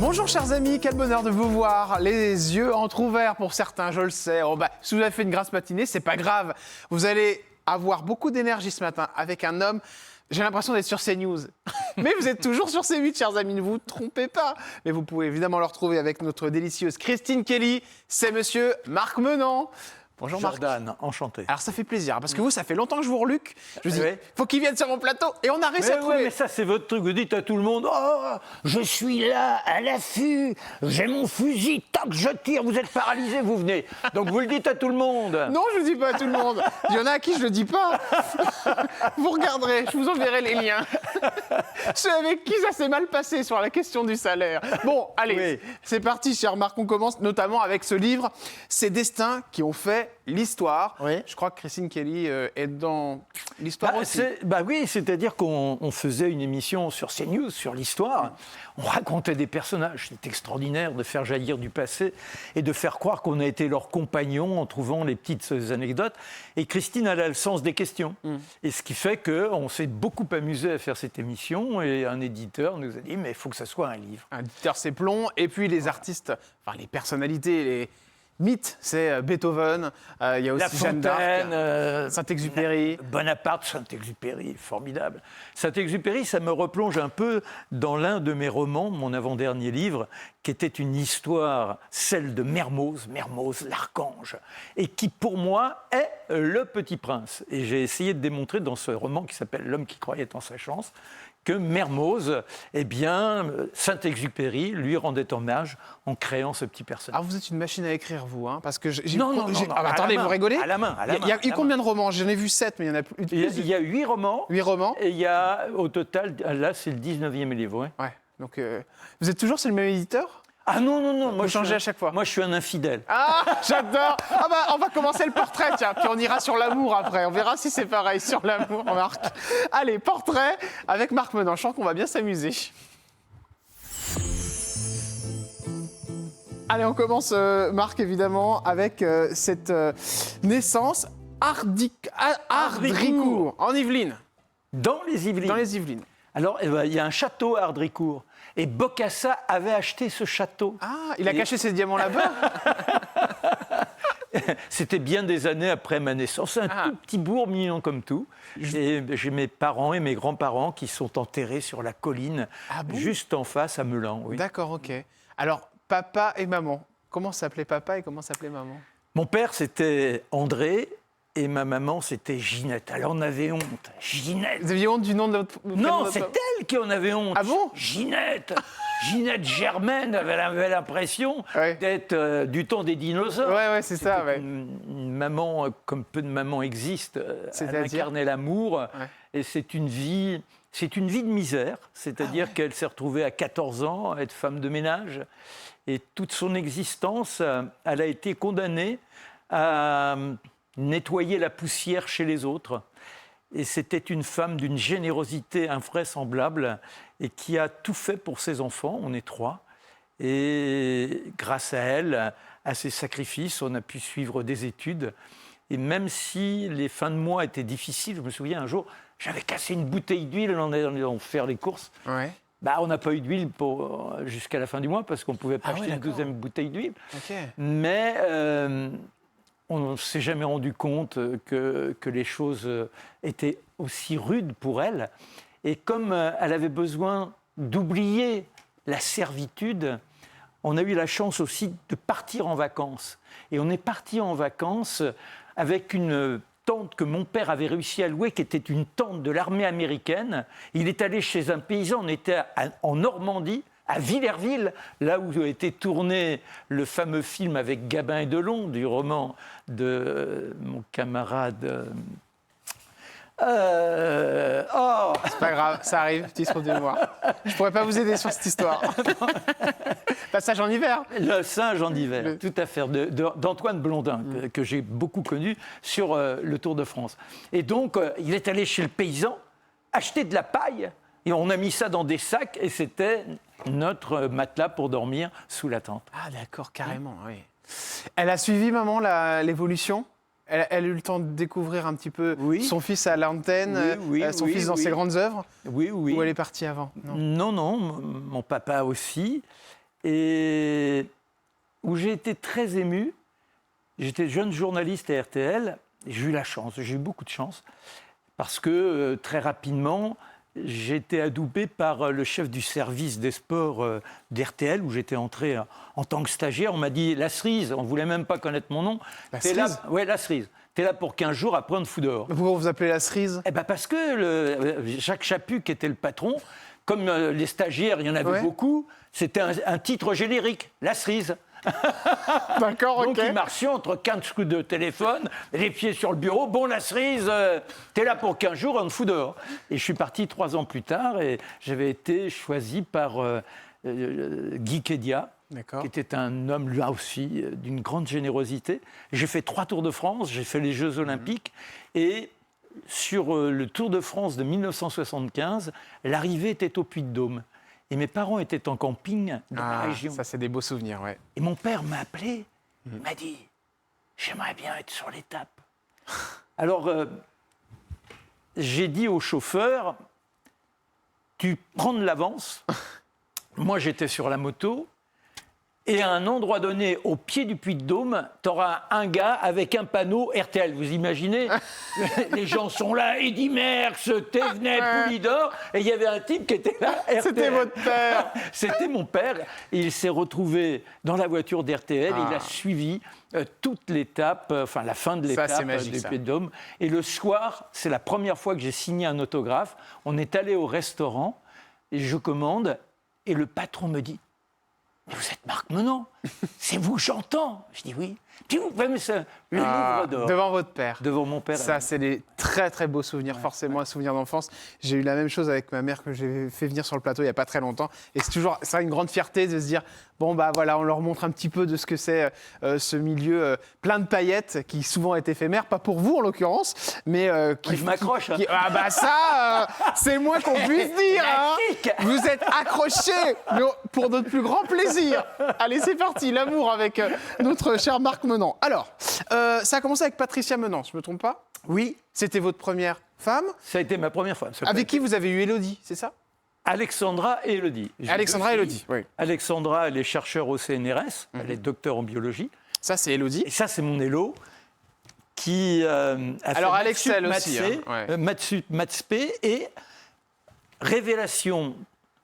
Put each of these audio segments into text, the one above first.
Bonjour chers amis, quel bonheur de vous voir. Les yeux entrouverts pour certains, je le sais. Si vous avez fait une grasse matinée, c'est pas grave. Vous allez avoir beaucoup d'énergie ce matin avec un homme. J'ai l'impression d'être sur CNews. Mais vous êtes toujours sur C8, chers amis, ne vous trompez pas. Mais vous pouvez évidemment le retrouver avec notre délicieuse Christine Kelly. C'est monsieur Marc Menant. Bonjour Marc. Jordan, enchanté. Alors ça fait plaisir, parce que vous, ça fait longtemps que je vous reluque. Je vous dis, faut qu'il vienne sur mon plateau, et on a réussi à trouver. Mais ça, c'est votre truc. Vous dites à tout le monde, oh, je suis là, à l'affût, j'ai mon fusil, tac, je tire, vous êtes paralysé, vous venez. Donc vous le dites à tout le monde. Non, je ne le dis pas à tout le monde. Il y en a à qui je ne le dis pas. Vous regarderez, je vous enverrai les liens. Ceux avec qui ça s'est mal passé sur la question du salaire. Bon, allez, c'est parti, cher Marc. On commence notamment avec ce livre, Ces destins qui ont fait l'histoire. Oui. Je crois que Christine Kelly est dans l'histoire aussi. Oui, c'est-à-dire qu'on faisait une émission sur CNews, sur l'histoire. On racontait des personnages. C'était extraordinaire de faire jaillir du passé et de faire croire qu'on a été leurs compagnons en trouvant les petites anecdotes. Et Christine, elle a le sens des questions. Et ce qui fait qu'on s'est beaucoup amusé à faire cette émission. Et un éditeur nous a dit, mais il faut que ça soit un livre. Un éditeur, c'est Plomb. Et puis les artistes, enfin les personnalités, les mythes, c'est Beethoven, il y a aussi Jeanne d'Arc, Saint-Exupéry. Bonaparte, Saint-Exupéry, formidable. Saint-Exupéry, ça me replonge un peu dans l'un de mes romans, mon avant-dernier livre, qui était une histoire, celle de Mermoz l'archange, et qui pour moi est le Petit Prince. Et j'ai essayé de démontrer dans ce roman qui s'appelle L'homme qui croyait en sa chance, que Mermoz, Saint-Exupéry lui rendait hommage en créant ce petit personnage. Ah, vous êtes une machine à écrire, vous, hein, parce que Non, attendez, vous rigolez ? À la main. Il y a eu combien de romans ? J'en ai vu 7, mais il y en a plus. Il y a 8 romans. 8 romans ? Et il y a, au total, là, c'est le 19e livre. Ouais. Ouais. Donc, vous êtes toujours sur le même éditeur ? Ah non, Vous changez à chaque fois. Moi, je suis un infidèle. Ah, j'adore. On va commencer le portrait, tiens, puis on ira sur l'amour après. On verra si c'est pareil sur l'amour, Marc. Allez, portrait avec Marc Menant. Je sens qu'on va bien s'amuser. Allez, on commence, Marc, évidemment, avec cette naissance Ardricourt, en Yvelines. Dans les Yvelines. Dans les Yvelines. Alors, il y a un château à Ardricourt. Et Bokassa avait acheté ce château. Ah, il a caché ses diamants là-bas. C'était bien des années après ma naissance. Un tout petit bourg mignon comme tout. Et j'ai mes parents et mes grands-parents qui sont enterrés sur la colline, juste en face à Meulan. Oui. D'accord, ok. Alors, papa et maman. Comment s'appelait papa et comment s'appelait maman ? Mon père, c'était André. Et ma maman, c'était Ginette. Alors, on avait honte. Ginette. Vous aviez honte du nom de votre... Non, c'est elle qui en avait honte. Ah bon ? Ginette. Ginette Germaine avait l'impression d'être du temps des dinosaures. Ouais, c'est ça. Ouais. Une maman, comme peu de mamans existent, elle incarnait l'amour. Et c'est une vie de misère. C'est-à-dire qu'elle s'est retrouvée à 14 ans à être femme de ménage. Et toute son existence, elle a été condamnée à nettoyer la poussière chez les autres. Et c'était une femme d'une générosité invraisemblable et qui a tout fait pour ses enfants. On est 3. Et grâce à elle, à ses sacrifices, on a pu suivre des études. Et même si les fins de mois étaient difficiles, je me souviens un jour, j'avais cassé une bouteille d'huile en allant faire les courses. Ouais. On n'a pas eu d'huile jusqu'à la fin du mois parce qu'on ne pouvait pas acheter une deuxième bouteille d'huile. Okay. Mais on ne s'est jamais rendu compte que les choses étaient aussi rudes pour elle. Et comme elle avait besoin d'oublier la servitude, on a eu la chance aussi de partir en vacances. Et on est parti en vacances avec une tente que mon père avait réussi à louer, qui était une tente de l'armée américaine. Il est allé chez un paysan, on était en Normandie, à Villerville, là où a été tourné le fameux film avec Gabin et Delon, du roman de mon camarade... C'est pas grave, ça arrive, petit trou de mémoire. Je pourrais pas vous aider sur cette histoire. Passage en hiver. Le singe en hiver, tout à fait, d'Antoine Blondin, que j'ai beaucoup connu sur le Tour de France. Et donc, il est allé chez le paysan, acheter de la paille, et on a mis ça dans des sacs, et c'était notre matelas pour dormir sous la tente. Ah d'accord, carrément, oui. Elle a suivi, maman, l'évolution ? Elle a eu le temps de découvrir un petit peu son fils à l'antenne, son fils dans ses grandes œuvres. Oui. Ou elle est partie avant ? Non, mon papa aussi. et où j'ai été très ému. J'étais jeune journaliste à RTL, et j'ai eu la chance, j'ai eu beaucoup de chance, parce que très rapidement, j'ai été adoubé par le chef du service des sports d'RTL, où j'étais entré en tant que stagiaire. On m'a dit « La cerise », on ne voulait même pas connaître mon nom. La cerise ? Oui, la cerise. T'es là pour 15 jours, après on te fout dehors. Pourquoi vous appelez la cerise ? Eh ben parce que Jacques Chaput, qui était le patron, comme les stagiaires, il y en avait beaucoup, c'était un titre générique, la cerise. D'accord, ok. Donc il marchait entre 15 coups de téléphone, les pieds sur le bureau. Bon, la cerise, t'es là pour 15 jours, on te fout dehors. Et je suis parti 3 ans plus tard et j'avais été choisi par Guy Kédia, qui était un homme, là aussi, d'une grande générosité. J'ai fait 3 Tours de France, j'ai fait les Jeux Olympiques. Et sur le Tour de France de 1975, l'arrivée était au Puy-de-Dôme. Et mes parents étaient en camping dans la région. Ça, c'est des beaux souvenirs, ouais. Et mon père m'a appelé, il m'a dit « J'aimerais bien être sur l'étape. » Alors, j'ai dit au chauffeur « Tu prends de l'avance. » Moi, j'étais sur la moto. Et à un endroit donné, au pied du Puy-de-Dôme, tu auras un gars avec un panneau RTL. Vous imaginez? Les gens sont là, Eddy Merckx, Thévenet, Poulidor. Et il y avait un type qui était là, RTL. C'était votre père. C'était mon père. Et il s'est retrouvé dans la voiture d'RTL. Il a suivi toute l'étape, enfin la fin de l'étape du Puy-de-Dôme. Et le soir, c'est la première fois que j'ai signé un autographe. On est allé au restaurant et je commande. Et le patron me dit: « Vous êtes Marc Menon, c'est vous que j'entends. » Je dis oui. Puis vous pouvez mettre le livre d'or. Devant votre père. Devant mon père. Ça, c'est des très très beaux souvenirs, forcément un souvenir d'enfance. J'ai eu la même chose avec ma mère que j'ai fait venir sur le plateau il n'y a pas très longtemps. Et c'est toujours une grande fierté de se dire, bon bah voilà, on leur montre un petit peu de ce que c'est ce milieu plein de paillettes qui souvent est éphémère, pas pour vous en l'occurrence, mais qui... Je m'accroche. Ah bah ça, c'est le moins qu'on puisse dire. Hein. Vous êtes accrochés, mais pour notre plus grand plaisir. Allez, c'est parti, l'amour avec notre cher Marc Menon. Alors, ça a commencé avec Patricia Menon, je ne me trompe pas? Oui. C'était votre première femme? Ça a été ma première femme. Avec qui vous avez eu Élodie, c'est ça? Alexandra et Élodie. Alexandra et Élodie, oui. Alexandra, elle est chercheure au CNRS, elle est docteur en biologie. Ça, c'est Élodie. Et ça, c'est mon Élo, qui a alors fait Alexel aussi, Maths P et révélation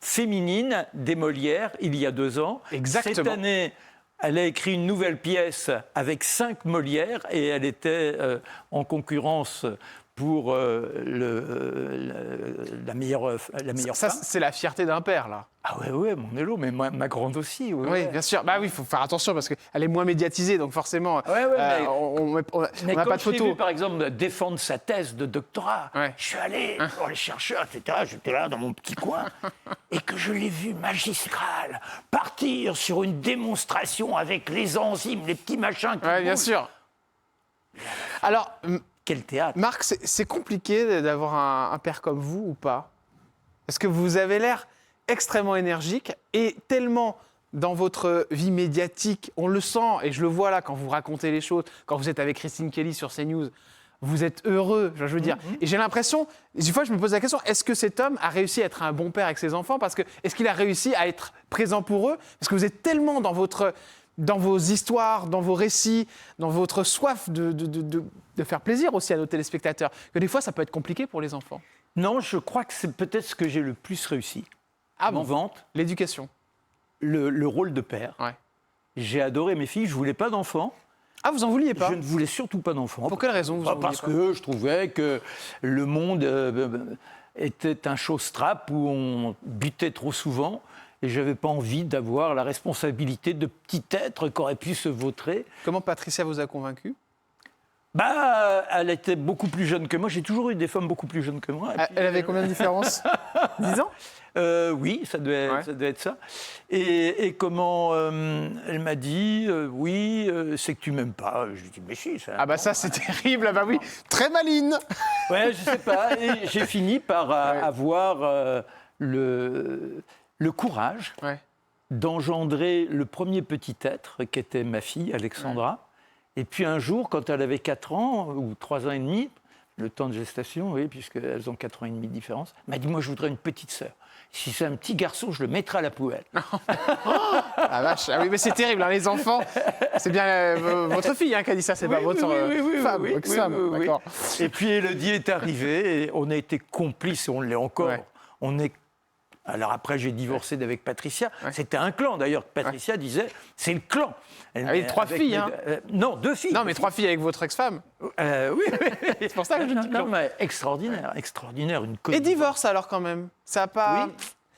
féminine des Molières il y a 2 ans. Exactement. Cette année, elle a écrit une nouvelle pièce avec 5 Molières et elle était en concurrence pour la meilleure ça, femme. c'est la fierté d'un père, là. Ah ouais, mon Élo, mais ma grande aussi. Oui, bien sûr. Bah oui, il faut faire attention parce qu'elle est moins médiatisée, donc forcément, on n'a pas de photo. J'ai vu, par exemple, défendre sa thèse de doctorat, je suis allé pour les chercheurs, etc. J'étais là dans mon petit coin et que je l'ai vu magistral partir sur une démonstration avec les enzymes, les petits machins qui bougent. Bien sûr. Alors... Quel théâtre. Marc, c'est compliqué d'avoir un père comme vous ou pas? Parce que vous avez l'air extrêmement énergique et tellement dans votre vie médiatique, on le sent et je le vois là quand vous racontez les choses, quand vous êtes avec Christine Kelly sur CNews, vous êtes heureux, je veux dire. Et j'ai l'impression, une fois je me pose la question, est-ce que cet homme a réussi à être un bon père avec ses enfants? Parce que est-ce qu'il a réussi à être présent pour eux? Parce que vous êtes tellement dans vos histoires, dans vos récits, dans votre soif de faire plaisir aussi à nos téléspectateurs, que des fois, ça peut être compliqué pour les enfants. Non, je crois que c'est peut-être ce que j'ai le plus réussi. En vente. L'éducation. Le rôle de père. Ouais. J'ai adoré mes filles, je ne voulais pas d'enfants. Ah, vous en vouliez pas? Je ne voulais surtout pas d'enfants. Pour quelle raison vous en vouliez Parce que je trouvais que le monde était un show-strap où on butait trop souvent. Et je n'avais pas envie d'avoir la responsabilité de petit être qui aurait pu se vautrer. Comment Patricia vous a convaincu? Elle était beaucoup plus jeune que moi. J'ai toujours eu des femmes beaucoup plus jeunes que moi. Elle avait combien de différence? 10 ans? Oui, ça devait être ça. Et comment elle m'a dit, oui, c'est que tu m'aimes pas. Je lui ai dit, mais si. Ça, c'est terrible. Ah bah oui, très maline. Ouais, je sais pas. Et j'ai fini par avoir le courage d'engendrer le premier petit être qui était ma fille, Alexandra. Et puis un jour, quand elle avait 4 ans ou 3 ans et demi, Le temps de gestation, oui, puisqu'elles ont 4 ans et demi de différence. Elle m'a dit, moi, je voudrais une petite sœur. Si c'est un petit garçon, je le mettrai à la poubelle. Ah vache, ah oui, mais c'est terrible, hein, les enfants. C'est bien votre fille qui a dit ça, c'est pas votre femme, ex-femme. D'accord. Et puis Élodie est arrivée, et on a été complices, et on l'est encore. Ouais. Alors après, j'ai divorcé d'avec Patricia. Ouais. C'était un clan, d'ailleurs. Patricia disait, c'est le clan. Elle avait 3 filles, hein. Non, 2 filles. Non, mais 3 filles avec votre ex-femme. Oui. C'est pour ça que je dis clan. Non, mais extraordinaire, une Et divorce, alors, quand même. Ça a pas... Oui.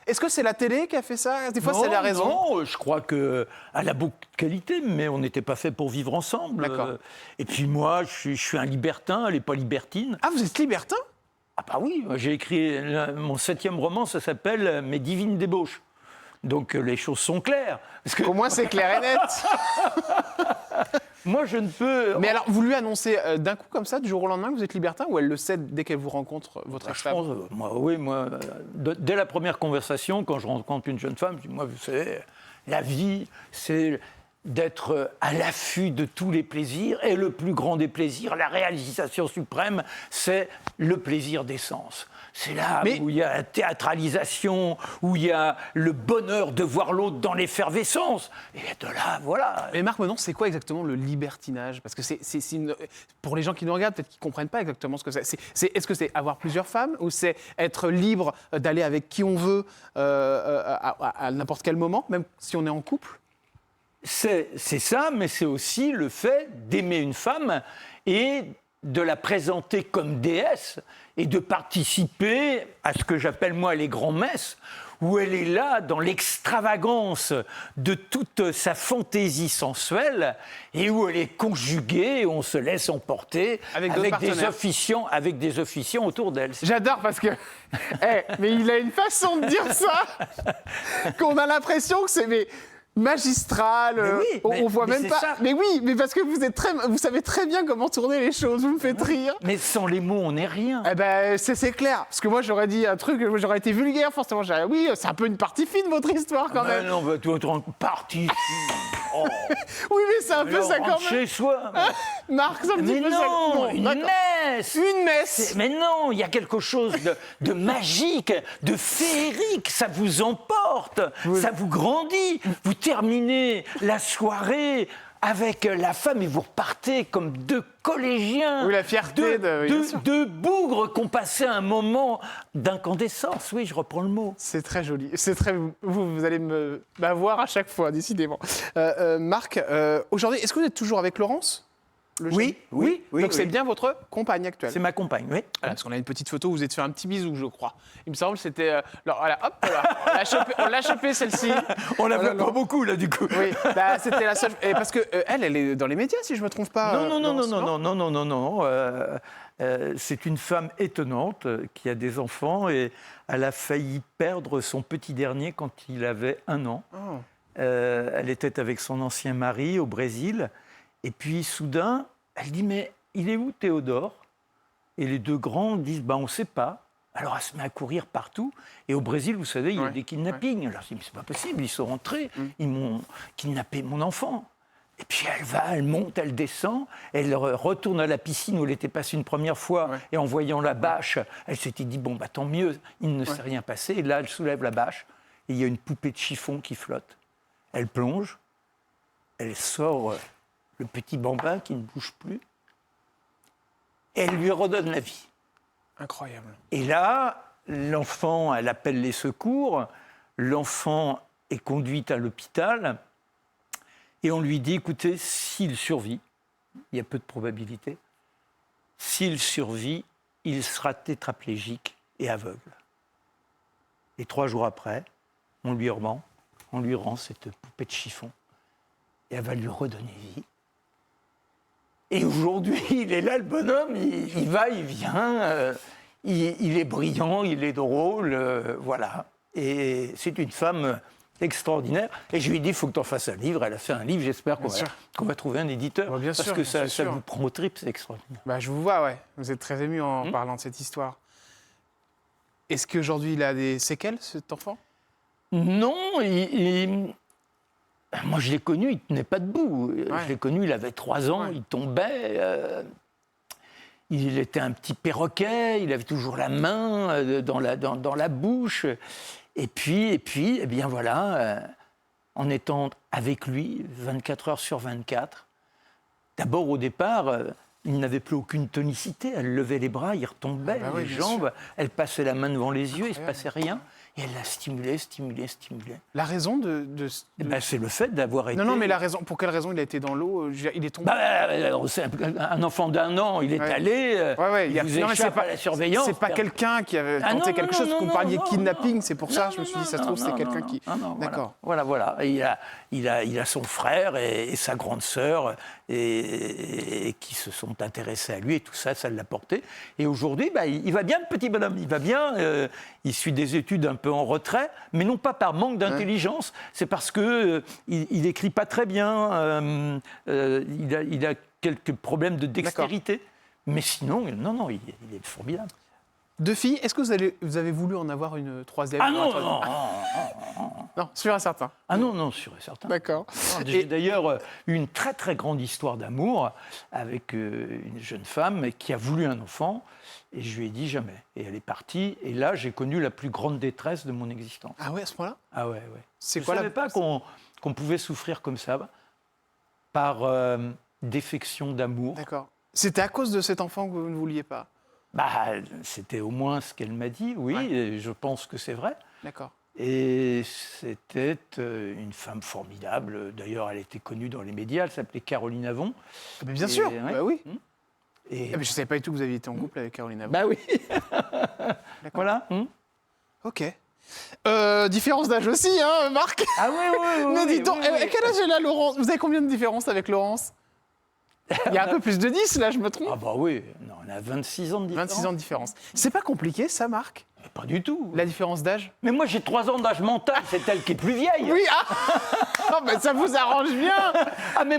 Est-ce que c'est la télé qui a fait ça? Des fois, c'est la raison. Non, je crois qu'elle a beaucoup de qualités, mais on n'était pas fait pour vivre ensemble. D'accord. Et puis moi, je suis un libertin, elle n'est pas libertine. Ah, vous êtes libertin? Ah bah oui, j'ai écrit mon 7e roman, ça s'appelle « Mes divines débauches ». Donc les choses sont claires. Parce que... Au moins, c'est clair et net. Moi, je ne peux... Mais alors, vous lui annoncez d'un coup comme ça, du jour au lendemain, que vous êtes libertin, ou elle le sait dès qu'elle vous rencontre, votre ex-femme? Moi, dès la première conversation, quand je rencontre une jeune femme, je dis, moi, vous savez, la vie, c'est d'être à l'affût de tous les plaisirs, et le plus grand des plaisirs, la réalisation suprême, c'est le plaisir des sens. C'est là où il y a la théâtralisation, où il y a le bonheur de voir l'autre dans l'effervescence. Et de là, voilà. Mais Marc Menon, c'est quoi exactement le libertinage? Parce que pour les gens qui nous regardent, peut-être qu'ils ne comprennent pas exactement ce que c'est. Est-ce que c'est avoir plusieurs femmes, ou c'est être libre d'aller avec qui on veut à n'importe quel moment, même si on est en couple? C'est ça, mais c'est aussi le fait d'aimer une femme et de la présenter comme déesse et de participer à ce que j'appelle moi les grands-messes, où elle est là dans l'extravagance de toute sa fantaisie sensuelle et où elle est conjuguée, où on se laisse emporter avec des officiants autour d'elle. J'adore parce que... mais il a une façon de dire ça qu'on a l'impression que c'est... magistral, on voit même pas. Ça. Mais oui, mais parce que vous savez très bien comment tourner les choses, vous me faites rire. Mais sans les mots, on n'est rien. Eh ben, c'est clair. Parce que moi, j'aurais dit un truc, j'aurais été vulgaire, forcément. Oui, c'est un peu une partie fine, votre histoire, quand même. Non, tu es en partie fine. Oh. Oui, mais c'est un peu ça, quand même. Chez soi. Marc, c'est un petit peu ça. Non, une messe. Une messe. Mais non, il y a quelque chose de magique, de féerique. Ça vous emporte, ça vous grandit. Vous terminez la soirée avec la femme et vous repartez comme 2 collégiens. Oui, la fierté de bougres qui ont passé un moment d'incandescence. Oui, je reprends le mot. C'est très joli. C'est très... Vous allez m'avoir à chaque fois, décidément. Marc, aujourd'hui, est-ce que vous êtes toujours avec Laurence? Oui. Donc c'est bien votre compagne actuelle? C'est ma compagne, oui. Voilà, parce qu'on a une petite photo où vous êtes fait un petit bisou, je crois. Il me semble que c'était... voilà, hop, voilà. On l'a chopé, celle-ci. On la voit pas beaucoup, là, du coup. Oui, c'était la seule... Et parce qu'elle est dans les médias, si je ne me trompe pas. Non. C'est une femme étonnante qui a des enfants et elle a failli perdre son petit dernier quand il avait 1 an. Oh. Elle était avec son ancien mari au Brésil. Et puis, soudain, elle dit « Mais il est où Théodore ?» Et les 2 grands disent « On ne sait pas. » Alors, elle se met à courir partout. Et au Brésil, vous savez, il y a des kidnappings. Alors, je dis « Mais c'est pas possible, ils sont rentrés. Ils m'ont kidnappé mon enfant. » Et puis, elle monte, elle descend. Elle retourne à la piscine où elle était passée une première fois. Ouais. Et en voyant la bâche, elle s'était dit « Bon, tant mieux, il ne s'est rien passé. » Et là, elle soulève la bâche. Et il y a une poupée de chiffon qui flotte. Elle plonge. Elle sort... le petit bambin qui ne bouge plus, et elle lui redonne la vie. Incroyable. Et là, l'enfant, elle appelle les secours, l'enfant est conduit à l'hôpital, et on lui dit, écoutez, s'il survit, il y a peu de probabilité, s'il survit, il sera tétraplégique et aveugle. Et 3 jours après, on lui rend cette poupée de chiffon, et elle va lui redonner vie. Et aujourd'hui, il est là, le bonhomme, il va, il vient, il est brillant, il est drôle, voilà. Et c'est une femme extraordinaire. Et je lui ai dit, il faut que tu en fasses un livre. Elle a fait un livre, j'espère qu'on va trouver un éditeur. Bien parce sûr, que ça vous prend au trip, c'est extraordinaire. Je vous vois, vous êtes très ému en parlant de cette histoire. Est-ce qu'aujourd'hui, il a des séquelles, cet enfant? Non, moi, je l'ai connu, il ne tenait pas debout. Je l'ai connu, il avait 3 ans, il tombait. il était un petit perroquet, il avait toujours la main dans la bouche. Et puis eh bien voilà, en étant avec lui 24 heures sur 24, d'abord au départ, il n'avait plus aucune tonicité. Elle levait les bras, il retombait, les jambes, elle passait la main devant les yeux, il ne se passait rien. Et elle l'a stimulé. La raison c'est le fait d'avoir été... Non, mais la raison, pour quelle raison il a été dans l'eau? Il est tombé? Un enfant d'1 an, il est allé, il vous échappe à la surveillance. C'est pas quelqu'un qui avait tenté quelque chose. Vous parliez de kidnapping, c'est pour ça, je me suis dit, ça se trouve, c'est quelqu'un qui... D'accord. Voilà. Et il a son frère et sa grande sœur et qui se sont intéressés à lui, et tout ça l'a porté. Et aujourd'hui, il va bien, le petit bonhomme, il va bien. Il suit des études un peu en retrait, mais non pas par manque d'intelligence, c'est parce que il écrit pas très bien, il a quelques problèmes de dextérité, mais sinon, non, il est formidable. 2 filles, est-ce que vous avez voulu en avoir une 3e? Ah non, non, sûr et certain. Ah non, sûr et certain. D'accord. J'ai d'ailleurs eu une très très grande histoire d'amour avec une jeune femme qui a voulu un enfant, et je lui ai dit jamais. Et elle est partie, et là j'ai connu la plus grande détresse de mon existence. Ah ouais, à ce point-là? Ah ouais. Je ne savais pas qu'on pouvait souffrir comme ça, par défection d'amour. D'accord. C'était à cause de cet enfant que vous ne vouliez pas? C'était au moins ce qu'elle m'a dit, oui, et je pense que c'est vrai. D'accord. Et c'était une femme formidable. D'ailleurs, elle était connue dans les médias, elle s'appelait Caroline Avon. Mais bien sûr, oui. Et... mais je ne savais pas du tout que vous aviez été en couple avec Caroline Avon. Bah oui. Voilà. Ok. Différence d'âge aussi, hein, Marc? Ah oui. Mais dis donc, quel âge elle a, Laurence? Vous avez combien de différence avec Laurence? Il y a un peu plus de 10, là, je me trompe? Ah bah oui, non, on a 26 ans de différence. 26 ans de différence. C'est pas compliqué, ça, Marc? Pas du tout. La différence d'âge? Mais moi, j'ai 3 ans d'âge mental, c'est elle qui est plus vieille. Oui, non, mais ça vous arrange bien. Mais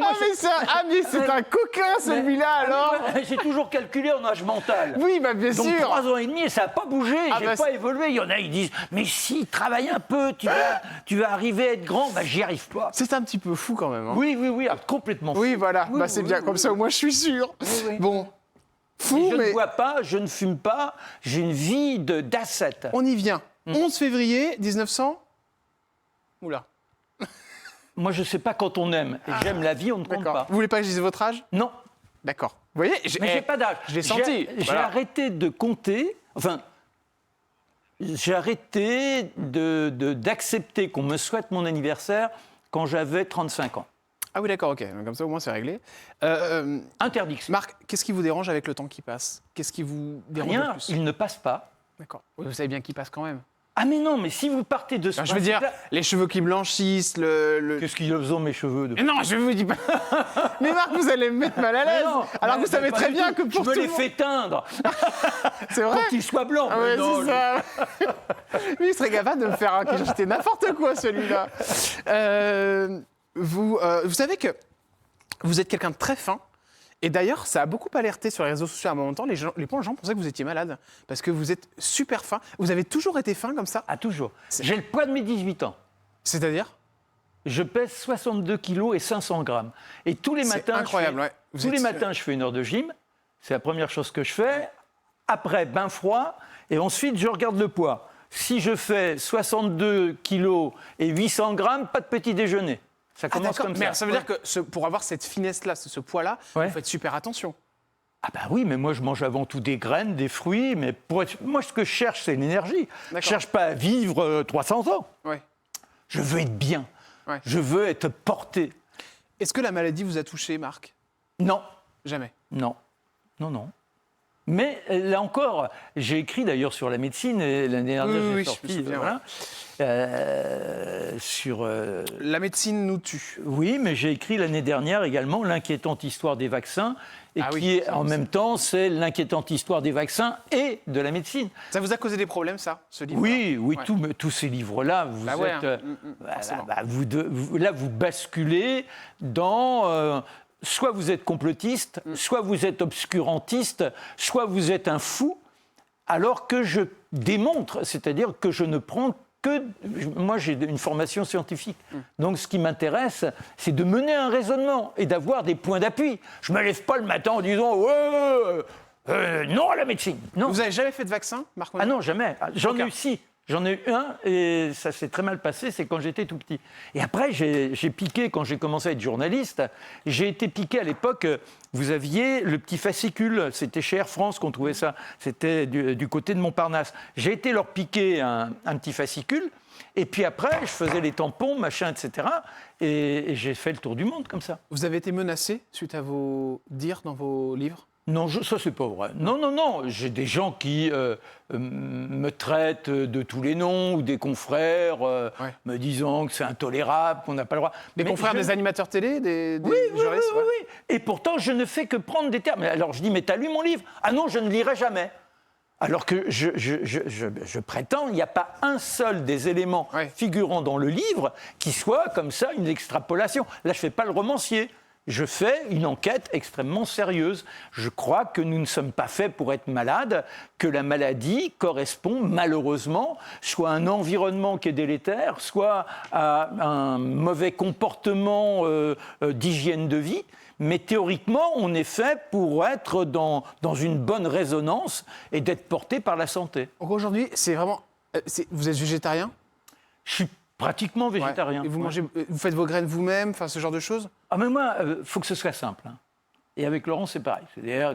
c'est un coquin, celui-là, alors. J'ai toujours calculé en âge mental. Oui, bien sûr. Donc 3 ans et demi, et ça n'a pas bougé, j'ai pas évolué. Il y en a, ils disent, mais si, travaille un peu, tu vas arriver à être grand. J'y arrive pas. C'est un petit peu fou, quand même. Hein. Oui, complètement fou. Oui, voilà, c'est bien, comme ça, au moins, je suis sûr. Oui. Bon. Fou, je ne bois pas, je ne fume pas, j'ai une vie d'ascète. On y vient. 11 février 1900. Oula. Moi, je ne sais pas quand on aime. Et j'aime la vie, on ne compte pas. Vous voulez pas que je dise votre âge? Non. D'accord. Vous voyez, mais j'ai pas d'âge. Je l'ai senti. J'ai arrêté de compter. Enfin, j'ai arrêté d'accepter qu'on me souhaite mon anniversaire quand j'avais 35 ans. Ah oui, d'accord, ok. Comme ça, au moins, c'est réglé. Interdit. Marc, qu'est-ce qui vous dérange avec le temps qui passe? Qu'est-ce qui vous dérange le plus? Il ne passe pas. D'accord. Vous savez bien qu'il passe quand même. Ah mais non, mais si vous partez de ce je veux dire, les cheveux qui blanchissent, Qu'est-ce qu'ils ont mes cheveux Mais non, je vous dis pas... Mais Marc, vous allez me mettre mal à l'aise. Alors que vous savez très bien que pour je me les fais teindre. C'est vrai. Pour qu'ils soient blancs. Ah ouais, c'est ça. Mais il serait capable de me faire j'étais n'importe quoi, celui-là. Vous savez que vous êtes quelqu'un de très fin. Et d'ailleurs, ça a beaucoup alerté sur les réseaux sociaux à un moment temps. Les gens pensaient que vous étiez malade. Parce que vous êtes super fin. Vous avez toujours été fin comme ça? Ah, toujours. J'ai le poids de mes 18 ans. C'est-à-dire? Je pèse 62 kilos et 500 grammes. Et tous les matins, incroyable, je fais 1 heure de gym. C'est la première chose que je fais. Après, bain froid. Et ensuite, je regarde le poids. Si je fais 62 kilos et 800 grammes, pas de petit déjeuner. Ça commence comme ça. Mais ça veut dire que pour avoir cette finesse-là, ce poids-là, vous faites super attention. Ah bah oui, mais moi je mange avant tout des graines, des fruits. Mais moi, ce que je cherche, c'est l'énergie. Je ne cherche pas à vivre 300 ans. Ouais. Je veux être bien. Ouais. Je veux être porté. Est-ce que la maladie vous a touché, Marc? Non. Jamais? Non. Mais là encore, j'ai écrit d'ailleurs sur la médecine, et l'année dernière, j'ai sorti. Sur la médecine nous tue. Oui, mais j'ai écrit l'année dernière également l'inquiétante histoire des vaccins, et en même temps, c'est l'inquiétante histoire des vaccins et de la médecine. Ça vous a causé des problèmes, ça, ce livre? Oui, tous ces livres-là, vous basculez dans... soit vous êtes complotiste, soit vous êtes obscurantiste, soit vous êtes un fou, alors que je démontre, c'est-à-dire que je ne prends que... Moi, j'ai une formation scientifique. Donc, ce qui m'intéresse, c'est de mener un raisonnement et d'avoir des points d'appui. Je ne me lève pas le matin en disant « Ouais, Non à la médecine. Non. Vous n'avez jamais fait de vaccin, Marc Menon? Ah non, jamais. J'en ai eu 6. J'en ai eu un et ça s'est très mal passé, c'est quand j'étais tout petit. Et après, j'ai piqué, quand j'ai commencé à être journaliste, j'ai été piqué à l'époque, vous aviez le petit fascicule, c'était chez Air France qu'on trouvait ça, c'était du côté de Montparnasse. J'ai été leur piquer un petit fascicule, et puis après, je faisais les tampons, machin, etc. Et j'ai fait le tour du monde comme ça. Vous avez été menacé suite à vos dires dans vos livres? Non, ça c'est pas vrai. Non. J'ai des gens qui me traitent de tous les noms ou des confrères me disant que c'est intolérable, qu'on n'a pas le droit. Des confrères des animateurs télé, des oui, juristes? Oui. Et pourtant, je ne fais que prendre des termes. Alors je dis, mais t'as lu mon livre? Ah non, je ne lirai jamais. Alors que je prétends, il n'y a pas un seul des éléments figurant dans le livre qui soit comme ça une extrapolation. Là, je ne fais pas le romancier. Je fais une enquête extrêmement sérieuse. Je crois que nous ne sommes pas faits pour être malades, que la maladie correspond malheureusement soit à un environnement qui est délétère, soit à un mauvais comportement d'hygiène de vie. Mais théoriquement, on est fait pour être dans une bonne résonance et d'être porté par la santé. Donc aujourd'hui, c'est vraiment... vous êtes végétarien? Je suis pratiquement végétarien. Et vous faites vos graines vous-même, enfin ce genre de choses? Ah mais moi, faut que ce soit simple. Hein. Et avec Laurence, c'est pareil. C'est-à-dire,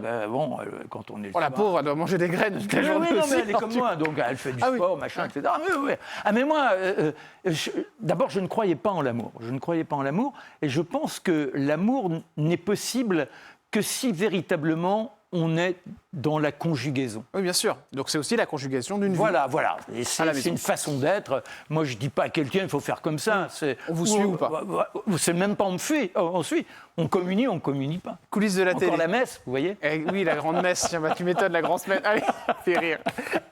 quand on est... la pauvre, elle doit manger des graines toute la journée non, aussi. mais elle est comme moi, donc elle fait du sport, machin, etc. Mais moi, d'abord, je ne croyais pas en l'amour. Je ne croyais pas en l'amour, et je pense que l'amour n'est possible que si véritablement on est dans la conjugaison. Oui, bien sûr. Donc c'est aussi la conjugation d'une vie. Voilà. Et c'est une façon d'être. Moi, je ne dis pas à quelqu'un, il faut faire comme ça. On vous suit ou pas? C'est même pas on suit. On communie pas. Coulisses de la télé. Encore la messe, vous voyez? Oui, la grande messe. Tiens, tu m'étonnes, la grande messe. Allez, fais rire.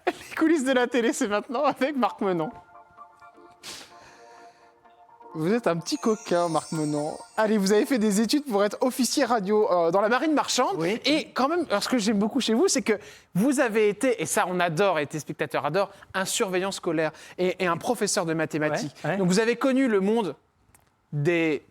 Les coulisses de la télé, c'est maintenant avec Marc Menon. Vous êtes un petit coquin, Marc Menon. Allez, vous avez fait des études pour être officier radio dans la marine marchande. Oui. Et quand même, ce que j'aime beaucoup chez vous, c'est que vous avez été, et ça on adore, et les téléspectateurs adorent, un surveillant scolaire et un professeur de mathématiques. Ouais. Donc vous avez connu le monde de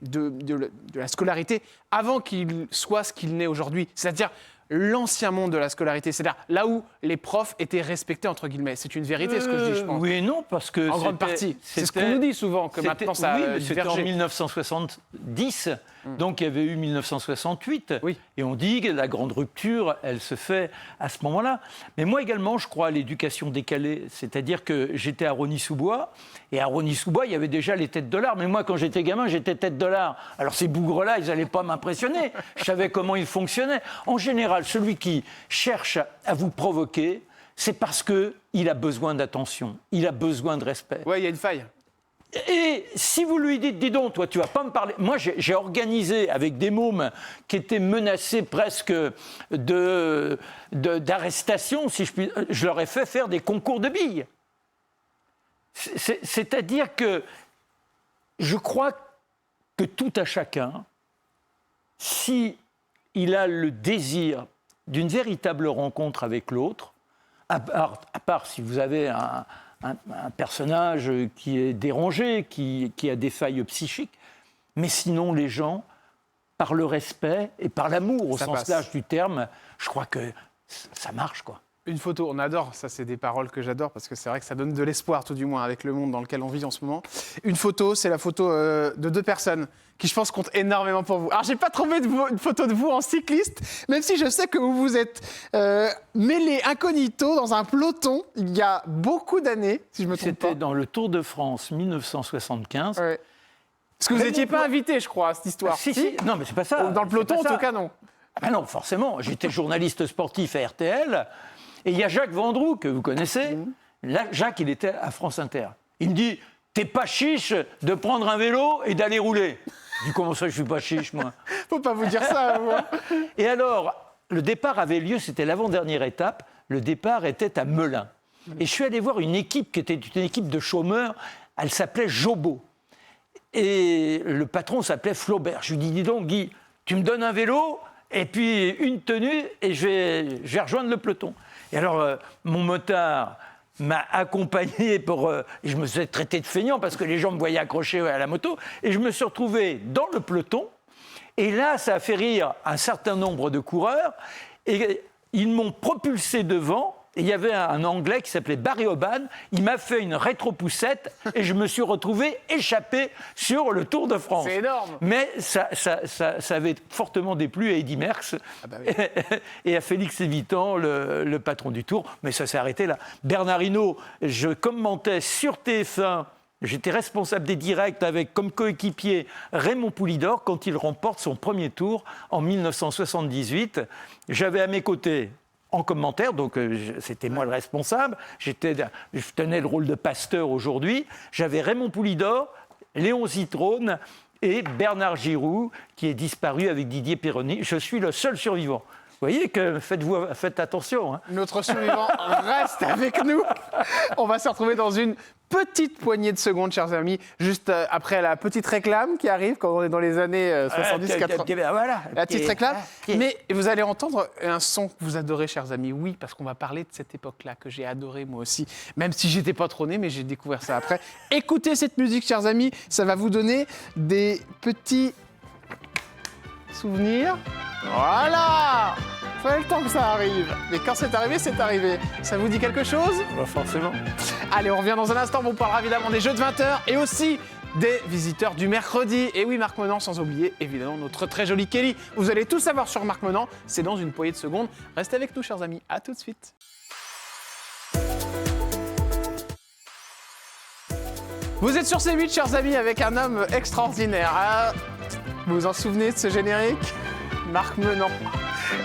la scolarité avant qu'il soit ce qu'il n'est aujourd'hui. C'est-à-dire l'ancien monde de la scolarité, c'est-à-dire là où les profs étaient respectés, entre guillemets. C'est une vérité, ce que je dis, je pense. Oui et non, parce que... En grande partie. C'est ce qu'on nous dit souvent, que maintenant ça a c'était en divergé. 1970, donc il y avait eu 1968, et on dit que la grande rupture, elle se fait à ce moment-là. Mais moi également, je crois à l'éducation décalée, c'est-à-dire que j'étais à Rosny-sous-Bois, et à Rosny-sous-Bois, il y avait déjà les têtes de l'art, mais moi, quand j'étais gamin, j'étais tête de l'art. Alors ces bougres-là, ils n'allaient pas m'impressionner, je savais comment ils fonctionnaient. En général, celui qui cherche à vous provoquer, c'est parce qu'il a besoin d'attention, il a besoin de respect. Oui, il y a une faille. Et si vous lui dites, dis donc, toi, tu vas pas me parler... Moi, j'ai organisé avec des mômes qui étaient menacés presque d'arrestation, si je puis... Je leur ai fait faire des concours de billes. C'est-à-dire que je crois que tout à chacun, si il a le désir d'une véritable rencontre avec l'autre, à part si vous avez un personnage qui est dérangé, qui a des failles psychiques, mais sinon les gens, par le respect et par l'amour au sens large du terme, je crois que ça marche, quoi. Une photo, on adore, ça c'est des paroles que j'adore parce que c'est vrai que ça donne de l'espoir tout du moins avec le monde dans lequel on vit en ce moment. Une photo, c'est la photo de deux personnes qui je pense comptent énormément pour vous. Alors j'ai pas trouvé une photo de vous en cycliste, même si je sais que vous vous êtes mêlé incognito dans un peloton il y a beaucoup d'années, si je me trompe pas. C'était dans le Tour de France 1975. Ouais. Parce que vous n'étiez pas invité, je crois, à cette histoire. Si. Non, mais c'est pas ça. Dans le peloton, en tout cas, non. Ah non, forcément. J'étais journaliste sportif à RTL. Et il y a Jacques Vendroux, que vous connaissez. Là, Jacques, il était à France Inter. Il me dit, t'es pas chiche de prendre un vélo et d'aller rouler. Je dis, comment ça, je suis pas chiche, moi? Faut pas vous dire ça, moi. Et alors, le départ avait lieu, c'était l'avant-dernière étape. Le départ était à Melun. Et je suis allé voir une équipe qui était une équipe de chômeurs. Elle s'appelait Jobo. Et le patron s'appelait Flaubert. Je lui dis, dis donc, Guy, tu me donnes un vélo et puis une tenue et je vais rejoindre le peloton. Et alors, mon motard m'a accompagné je me suis traité de feignant parce que les gens me voyaient accroché à la moto. Et je me suis retrouvé dans le peloton. Et là, ça a fait rire un certain nombre de coureurs. Et ils m'ont propulsé devant. Et il y avait un Anglais qui s'appelait Barry Oban. Il m'a fait une rétro-poussette et je me suis retrouvé échappé sur le Tour de France. C'est énorme. Mais ça avait fortement déplu à Eddy Merckx et à Félix Lévitan, le patron du Tour. Mais ça s'est arrêté là. Bernard Hinault, je commentais sur TF1. J'étais responsable des directs avec comme coéquipier Raymond Poulidor quand il remporte son premier tour en 1978. J'avais à mes côtés, en commentaire, donc c'était moi le responsable, je tenais le rôle de pasteur aujourd'hui, j'avais Raymond Poulidor, Léon Zitrone et Bernard Giroux qui est disparu avec Didier Pironi. Je suis le seul survivant. Vous voyez que faites attention. Hein. Notre survivant reste avec nous. On va se retrouver dans une petite poignée de secondes, chers amis, juste après la petite réclame qui arrive quand on est dans les années 70-80. Voilà. La petite réclame. Mais vous allez entendre un son que vous adorez, chers amis. Oui, parce qu'on va parler de cette époque-là que j'ai adoré moi aussi. Même si j'étais pas trop né, mais j'ai découvert ça après. Écoutez cette musique, chers amis. Ça va vous donner des petits souvenirs. Voilà! Fallait le temps que ça arrive. Mais quand c'est arrivé, c'est arrivé. Ça vous dit quelque chose? Forcément. Allez, on revient dans un instant. On vous parlera évidemment des jeux de 20h et aussi des visiteurs du mercredi. Et oui, Marc Menant, sans oublier évidemment notre très jolie Kelly. Vous allez tout savoir sur Marc Menant. C'est dans une poignée de secondes. Restez avec nous, chers amis. À tout de suite. Vous êtes sur C8, chers amis, avec un homme extraordinaire. Ah, vous vous en souvenez de ce générique? Marc Menant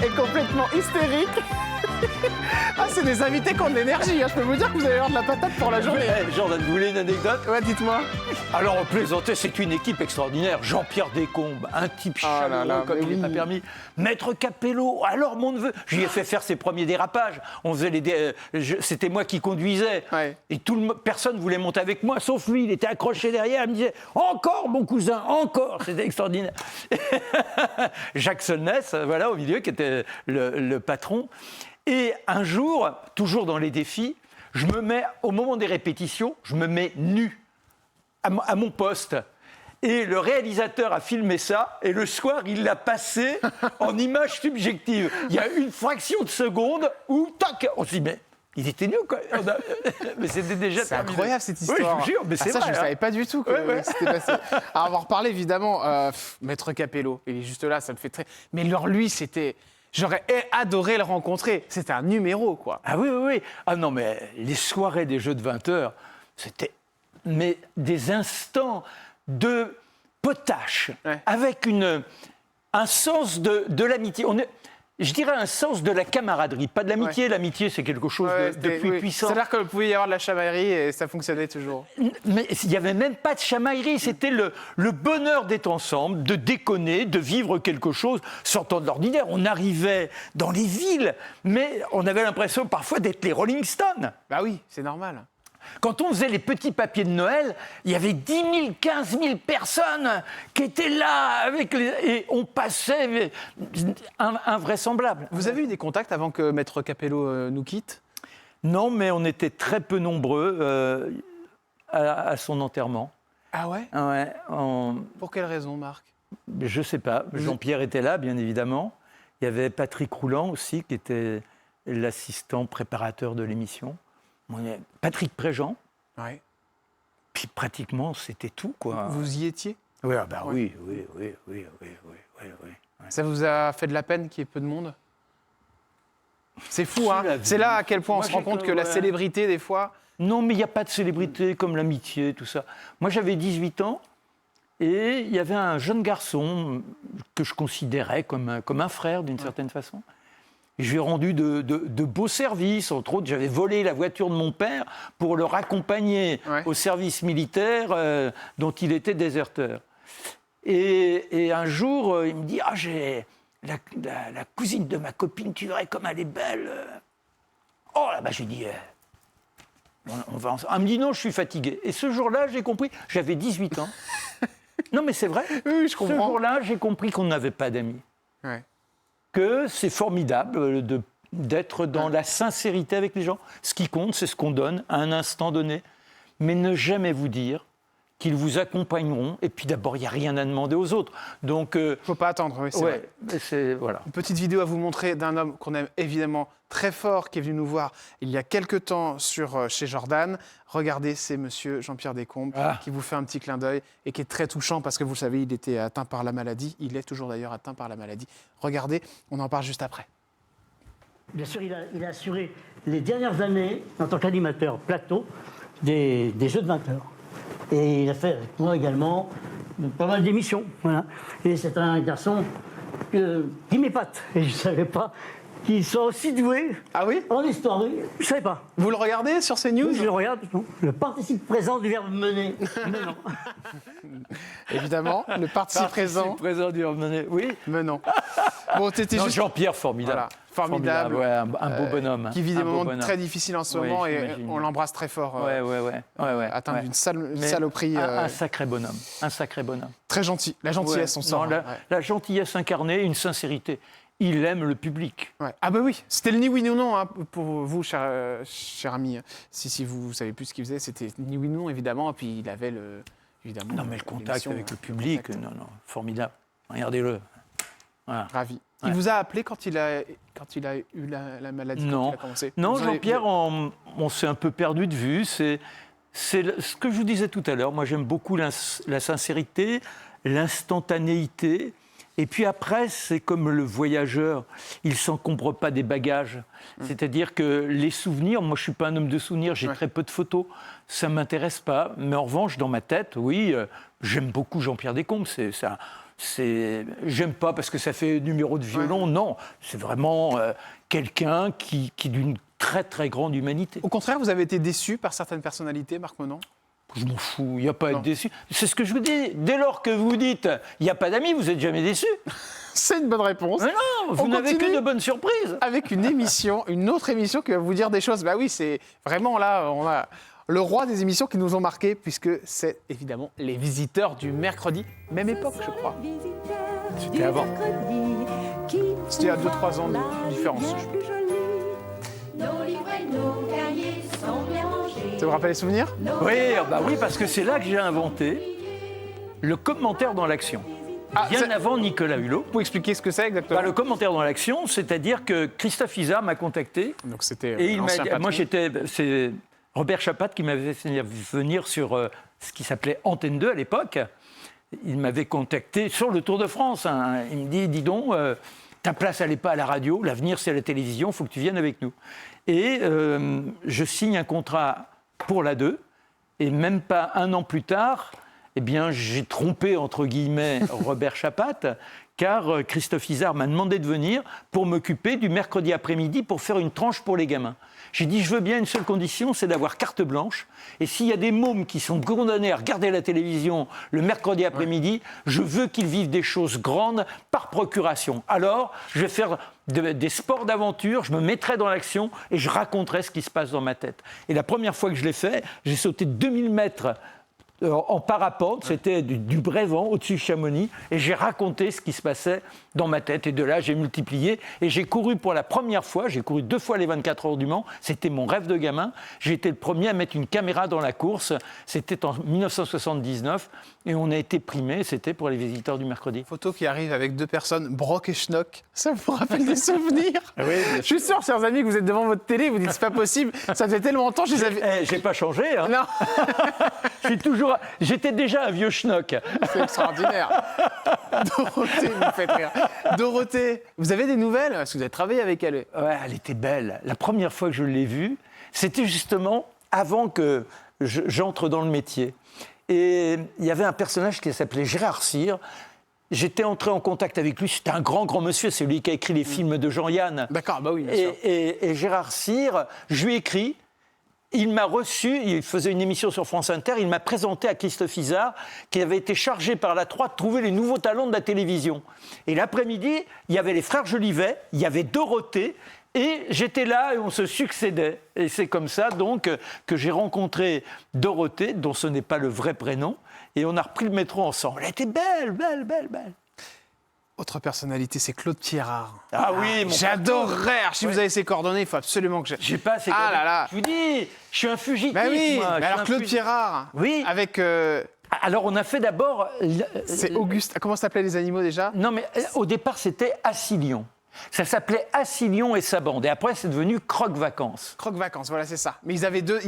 est complètement hystérique. Ah, c'est des invités qui ont de l'énergie. Hein. Je peux vous dire que vous allez avoir de la patate pour la journée. Jordan, vous voulez une anecdote? Ouais, dites-moi. Alors, on plaisantait, c'est une équipe extraordinaire. Jean-Pierre Descombes, un type chaleureux comme il n'est pas permis. Maître Capello, alors mon neveu. Je lui ai fait faire ses premiers dérapages. On faisait c'était moi qui conduisais. Ouais. Et personne ne voulait monter avec moi, sauf lui. Il était accroché derrière. Il me disait « Encore, mon cousin, encore !» C'était extraordinaire. Jacques Solnès, voilà, au milieu, qui était le patron. Et un jour, toujours dans les défis, au moment des répétitions, je me mets nu à mon poste. Et le réalisateur a filmé ça, et le soir, il l'a passé en image subjective. Il y a une fraction de seconde où, tac, on s'y met. Il était nul, quoi. Mais c'était déjà terminé. C'est incroyable, cette histoire. Oui, je vous jure, mais c'est ça, vrai. Je ne savais pas du tout que c'était passé. Alors, on va reparler, évidemment, Maître Capello. Il est juste là, ça me fait très... Mais lui, c'était... J'aurais adoré le rencontrer. C'était un numéro, quoi. Ah oui. Ah non, mais les soirées des jeux de 20h, c'était des instants de potache, avec un sens de l'amitié. Je dirais un sens de la camaraderie, pas de l'amitié. Ouais. L'amitié, c'est quelque chose de plus puissant. C'est-à-dire qu'il pouvait y avoir de la chamaillerie et ça fonctionnait toujours. Mais il n'y avait même pas de chamaillerie. C'était le bonheur d'être ensemble, de déconner, de vivre quelque chose sortant de l'ordinaire. On arrivait dans les villes, mais on avait l'impression parfois d'être les Rolling Stones. Bah oui, c'est normal. Quand on faisait les petits papiers de Noël, il y avait 10 000, 15 000 personnes qui étaient là, et on passait invraisemblable. Vous avez eu des contacts avant que Maître Capello nous quitte? Non, mais on était très peu nombreux à son enterrement. Ah ouais? Ouais. Pour quelle raison, Marc? Je ne sais pas. Jean-Pierre était là, bien évidemment. Il y avait Patrick Rouland aussi, qui était l'assistant préparateur de l'émission. Patrick Préjean. Ouais. Puis pratiquement, c'était tout, quoi. Vous y étiez? Oui, oui. Ça vous a fait de la peine qu'il y ait peu de monde? C'est fou, hein? C'est là à quel point on se rend compte que la célébrité, des fois... Non, mais il n'y a pas de célébrité comme l'amitié, tout ça. Moi, j'avais 18 ans et il y avait un jeune garçon que je considérais comme un frère, d'une certaine façon. Je lui ai rendu de beaux services. Entre autres, j'avais volé la voiture de mon père pour le raccompagner au service militaire dont il était déserteur. Et un jour, il me dit « Ah, j'ai la cousine de ma copine, tu verrais comme elle est belle. » Oh là, j'ai dit on va ensemble. Elle me dit « Non, je suis fatigué. » Et ce jour-là, j'ai compris, j'avais 18 ans. Non, mais c'est vrai. Oui, je comprends. Ce jour-là, j'ai compris qu'on n'avait pas d'amis. Ouais. Que c'est formidable d'être dans la sincérité avec les gens. Ce qui compte, c'est ce qu'on donne à un instant donné. Mais ne jamais vous dire qu'ils vous accompagneront. Et puis d'abord, il n'y a rien à demander aux autres. Donc, il ne faut pas attendre, oui, c'est vrai. Voilà. Une petite vidéo à vous montrer d'un homme qu'on aime évidemment très fort, qui est venu nous voir il y a quelques temps chez Jordan. Regardez, c'est monsieur Jean-Pierre Descombes qui vous fait un petit clin d'œil et qui est très touchant parce que vous le savez, il était atteint par la maladie. Il est toujours d'ailleurs atteint par la maladie. Regardez, on en parle juste après. Bien sûr, il a assuré les dernières années en tant qu'animateur plateau des jeux de 20 heures. Et il a fait avec moi également pas mal d'émissions. Voilà. Et c'est un garçon qui m'épate. Et je ne savais pas qu'il soit aussi doué en histoire. Je ne savais pas. Vous le regardez sur CNews ? Oui, je le regarde. Le participe présent du verbe mener. Menant. Évidemment, le participe présent. Présent du verbe mener, oui. Menant. Bon, t'étais juste... Jean-Pierre, formidable. Voilà. Formidable. Ouais, un beau bonhomme. Qui vit des moments très difficiles en ce moment et on l'embrasse très fort. Atteint d'une saloperie. Un sacré bonhomme. Un sacré bonhomme. Très gentil. La gentillesse, on sent. La gentillesse incarnée, une sincérité. Il aime le public. Ouais. Ah bah oui, c'était le ni oui ni non hein, pour vous, cher ami. Si vous savez plus ce qu'il faisait, c'était ni oui ni non évidemment. Et puis il avait évidemment. Non mais le contact avec le public, formidable. Regardez-le. Voilà. Ravi. Il vous a appelé quand il a eu la maladie? Non, quand il a commencé. Non, Jean-Pierre, on s'est un peu perdu de vue. C'est ce que je vous disais tout à l'heure. Moi, j'aime beaucoup la sincérité, l'instantanéité. Et puis après, c'est comme le voyageur, il ne s'encombre pas des bagages. C'est-à-dire que les souvenirs, moi je ne suis pas un homme de souvenirs, j'ai très peu de photos, ça ne m'intéresse pas. Mais en revanche, dans ma tête, oui, j'aime beaucoup Jean-Pierre Descombes. J'aime pas parce que ça fait numéro de violon, non. C'est vraiment quelqu'un qui d'une très très grande humanité. Au contraire, vous avez été déçu par certaines personnalités, Marc Menon? Je m'en fous, il n'y a pas à être déçu. C'est ce que je vous dis. Dès lors que vous dites il n'y a pas d'amis, vous n'êtes jamais déçu. C'est une bonne réponse. Mais non, vous n'avez que de bonnes surprises. Avec une autre émission qui va vous dire des choses. Bah oui, c'est vraiment là, on a le roi des émissions qui nous ont marqués, puisque c'est évidemment les visiteurs du mercredi. Même époque, je crois. C'était avant. C'était à 2-3 ans de différence, je crois. Ça vous rappelle les souvenirs? Oui, parce que c'est là que j'ai inventé le commentaire dans l'action. Bien avant Nicolas Hulot. Vous pouvez expliquer ce que c'est exactement? Le commentaire dans l'action, c'est-à-dire que Christophe Izard m'a contacté. Donc c'était et il m'a dit, moi c'est Robert Chapat qui m'avait fait venir sur ce qui s'appelait Antenne 2 à l'époque. Il m'avait contacté sur le Tour de France. Hein. Il me dit, dis donc, ta place elle n'est pas à la radio, l'avenir c'est à la télévision, il faut que tu viennes avec nous. Et je signe un contrat pour la 2, et même pas un an plus tard, eh bien, j'ai trompé, entre guillemets, Robert Chapat, car Christophe Izard m'a demandé de venir pour m'occuper du mercredi après-midi pour faire une tranche pour les gamins. J'ai dit, je veux bien, une seule condition, c'est d'avoir carte blanche. Et s'il y a des mômes qui sont condamnés à regarder la télévision le mercredi après-midi, je veux qu'ils vivent des choses grandes par procuration. Alors, je vais faire des sports d'aventure, je me mettrai dans l'action et je raconterai ce qui se passe dans ma tête. Et la première fois que je l'ai fait, j'ai sauté 2000 mètres en parapente, c'était du Brévent, au-dessus de Chamonix, et j'ai raconté ce qui se passait dans ma tête. Et de là, j'ai multiplié, et j'ai couru pour la première fois, j'ai couru 2 fois les 24 heures du Mans, c'était mon rêve de gamin. J'ai été le premier à mettre une caméra dans la course, c'était en 1979, et on a été primés, c'était pour les visiteurs du mercredi. Photo qui arrive avec 2 personnes, Brock et Schnock, ça vous rappelle des souvenirs? Oui, je suis sûr, chers amis, que vous êtes devant votre télé, vous dites c'est pas possible, ça fait tellement longtemps, je les avais... J'ai pas changé, hein. Non. J'étais déjà un vieux schnock. C'est extraordinaire. Dorothée, vous me faites rire. Dorothée, vous avez des nouvelles? Parce que vous avez travaillé avec elle. Ouais, elle était belle. La première fois que je l'ai vue, c'était justement avant que j'entre dans le métier. Et il y avait un personnage qui s'appelait Gérard Cyr. J'étais entré en contact avec lui. C'était un grand monsieur. C'est lui qui a écrit les films de Jean-Yann. D'accord, bah oui, bien sûr. Et Gérard Cyr, je lui ai écrit. Il m'a reçu, il faisait une émission sur France Inter, il m'a présenté à Christophe Izard, qui avait été chargé par la 3 de trouver les nouveaux talents de la télévision. Et l'après-midi, il y avait les frères Jolivet, il y avait Dorothée, et j'étais là et on se succédait. Et c'est comme ça donc que j'ai rencontré Dorothée, dont ce n'est pas le vrai prénom, et on a repris le métro ensemble. Elle était belle, belle, belle, belle. Autre personnalité, c'est Claude Pierrard. Ah oui, mon j'adorerais. Si vous avez ses coordonnées, il faut absolument que j'ai pas ses coordonnées. Ah là là. Je vous dis, je suis un fugitif. Bah oui, moi. Mais alors Claude Pierrard. Oui. Avec Alors, on a fait d'abord... C'est Auguste. Comment s'appelaient les animaux déjà? Non, mais au départ, c'était Acilion. Ça s'appelait Acilion et sa bande. Et après, c'est devenu Croque-Vacances. Croque-Vacances, voilà, c'est ça. Mais ils avaient deux